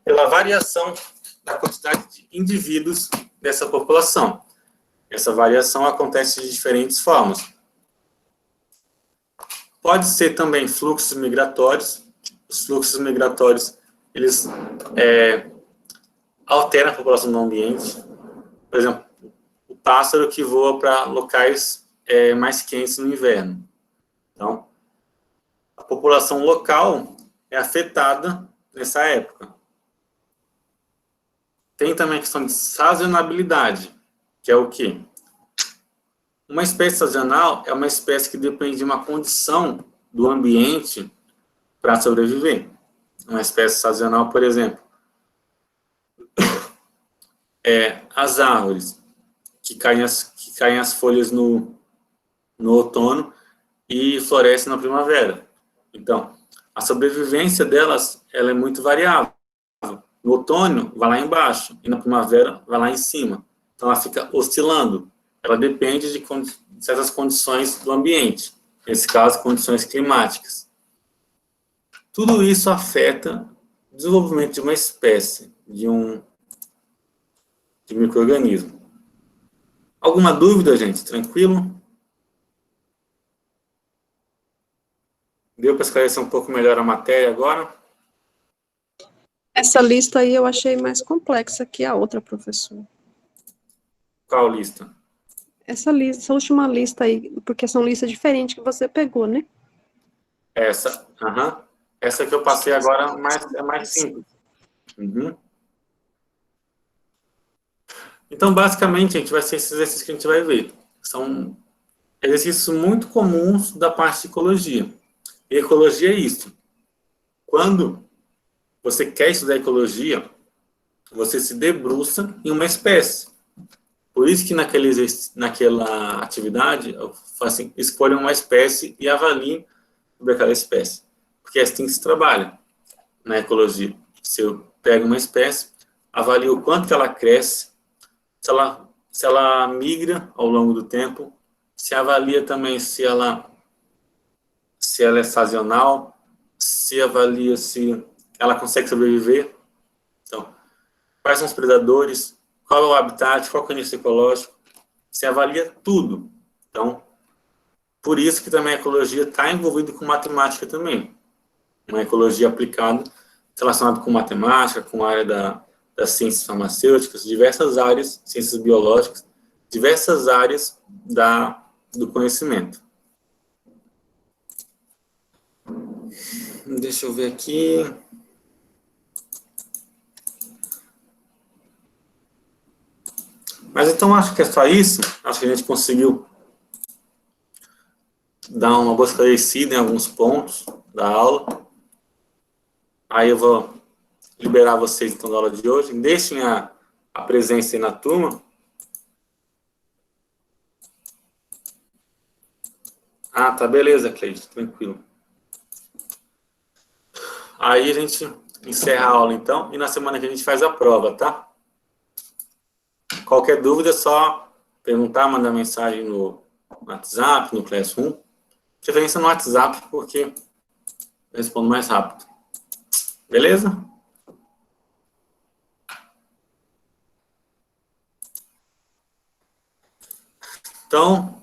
pela variação da quantidade de indivíduos dessa população. Essa variação acontece de diferentes formas. Pode ser também fluxos migratórios. Os fluxos migratórios, eles alteram a população do ambiente. Por exemplo, o pássaro que voa para locais mais quentes no inverno. Então, a população local é afetada nessa época. Tem também a questão de sazonabilidade, que é o quê? Uma espécie sazonal é uma espécie que depende de uma condição do ambiente para sobreviver. Uma espécie sazonal, por exemplo, as árvores, que caem as folhas no outono e florescem na primavera. Então, a sobrevivência delas ela é muito variável. No outono, vai lá embaixo, e na primavera, vai lá em cima. Então, ela fica oscilando. ela depende de certas condições do ambiente, nesse caso, condições climáticas. Tudo isso afeta o desenvolvimento de uma espécie, de micro-organismo. Alguma dúvida, gente? Tranquilo? Deu para esclarecer um pouco melhor a matéria agora? Essa lista aí eu achei mais complexa que a outra, professor. Qual lista? Essa lista, essa última lista aí, porque são listas diferentes que você pegou, né? Essa, essa que eu passei agora é mais simples. Uhum. Então, basicamente, a gente vai ser esses exercícios que a gente vai ver. São exercícios muito comuns da parte de ecologia. E ecologia é isso. Quando você quer estudar ecologia, você se debruça em uma espécie. Por isso que naquela atividade, eu falo assim, escolha uma espécie e avalie sobre aquela espécie. Porque é assim que se trabalha na ecologia. Você pega uma espécie, avalia o quanto que ela cresce, se ela migra ao longo do tempo, se avalia também se ela é sazonal, se avalia se ela consegue sobreviver. Então, quais são os predadores, qual é o habitat, qual é o nicho ecológico, se avalia tudo. Então, por isso que também a ecologia está envolvida com matemática também. Uma ecologia aplicada, relacionada com matemática, com a área das ciências farmacêuticas, diversas áreas, ciências biológicas, diversas áreas do conhecimento. Deixa eu ver aqui. Mas então acho que é só isso. Acho que a gente conseguiu dar uma boa esclarecida em alguns pontos da aula. Aí eu vou liberar vocês então da aula de hoje. Deixem a presença aí na turma. Ah, tá, beleza, Cleide, tranquilo. Aí a gente encerra a aula então, e na semana que a gente faz a prova, tá? Qualquer dúvida é só perguntar, mandar mensagem no WhatsApp, no Classroom. Preferência no WhatsApp, porque eu respondo mais rápido. Beleza? Então,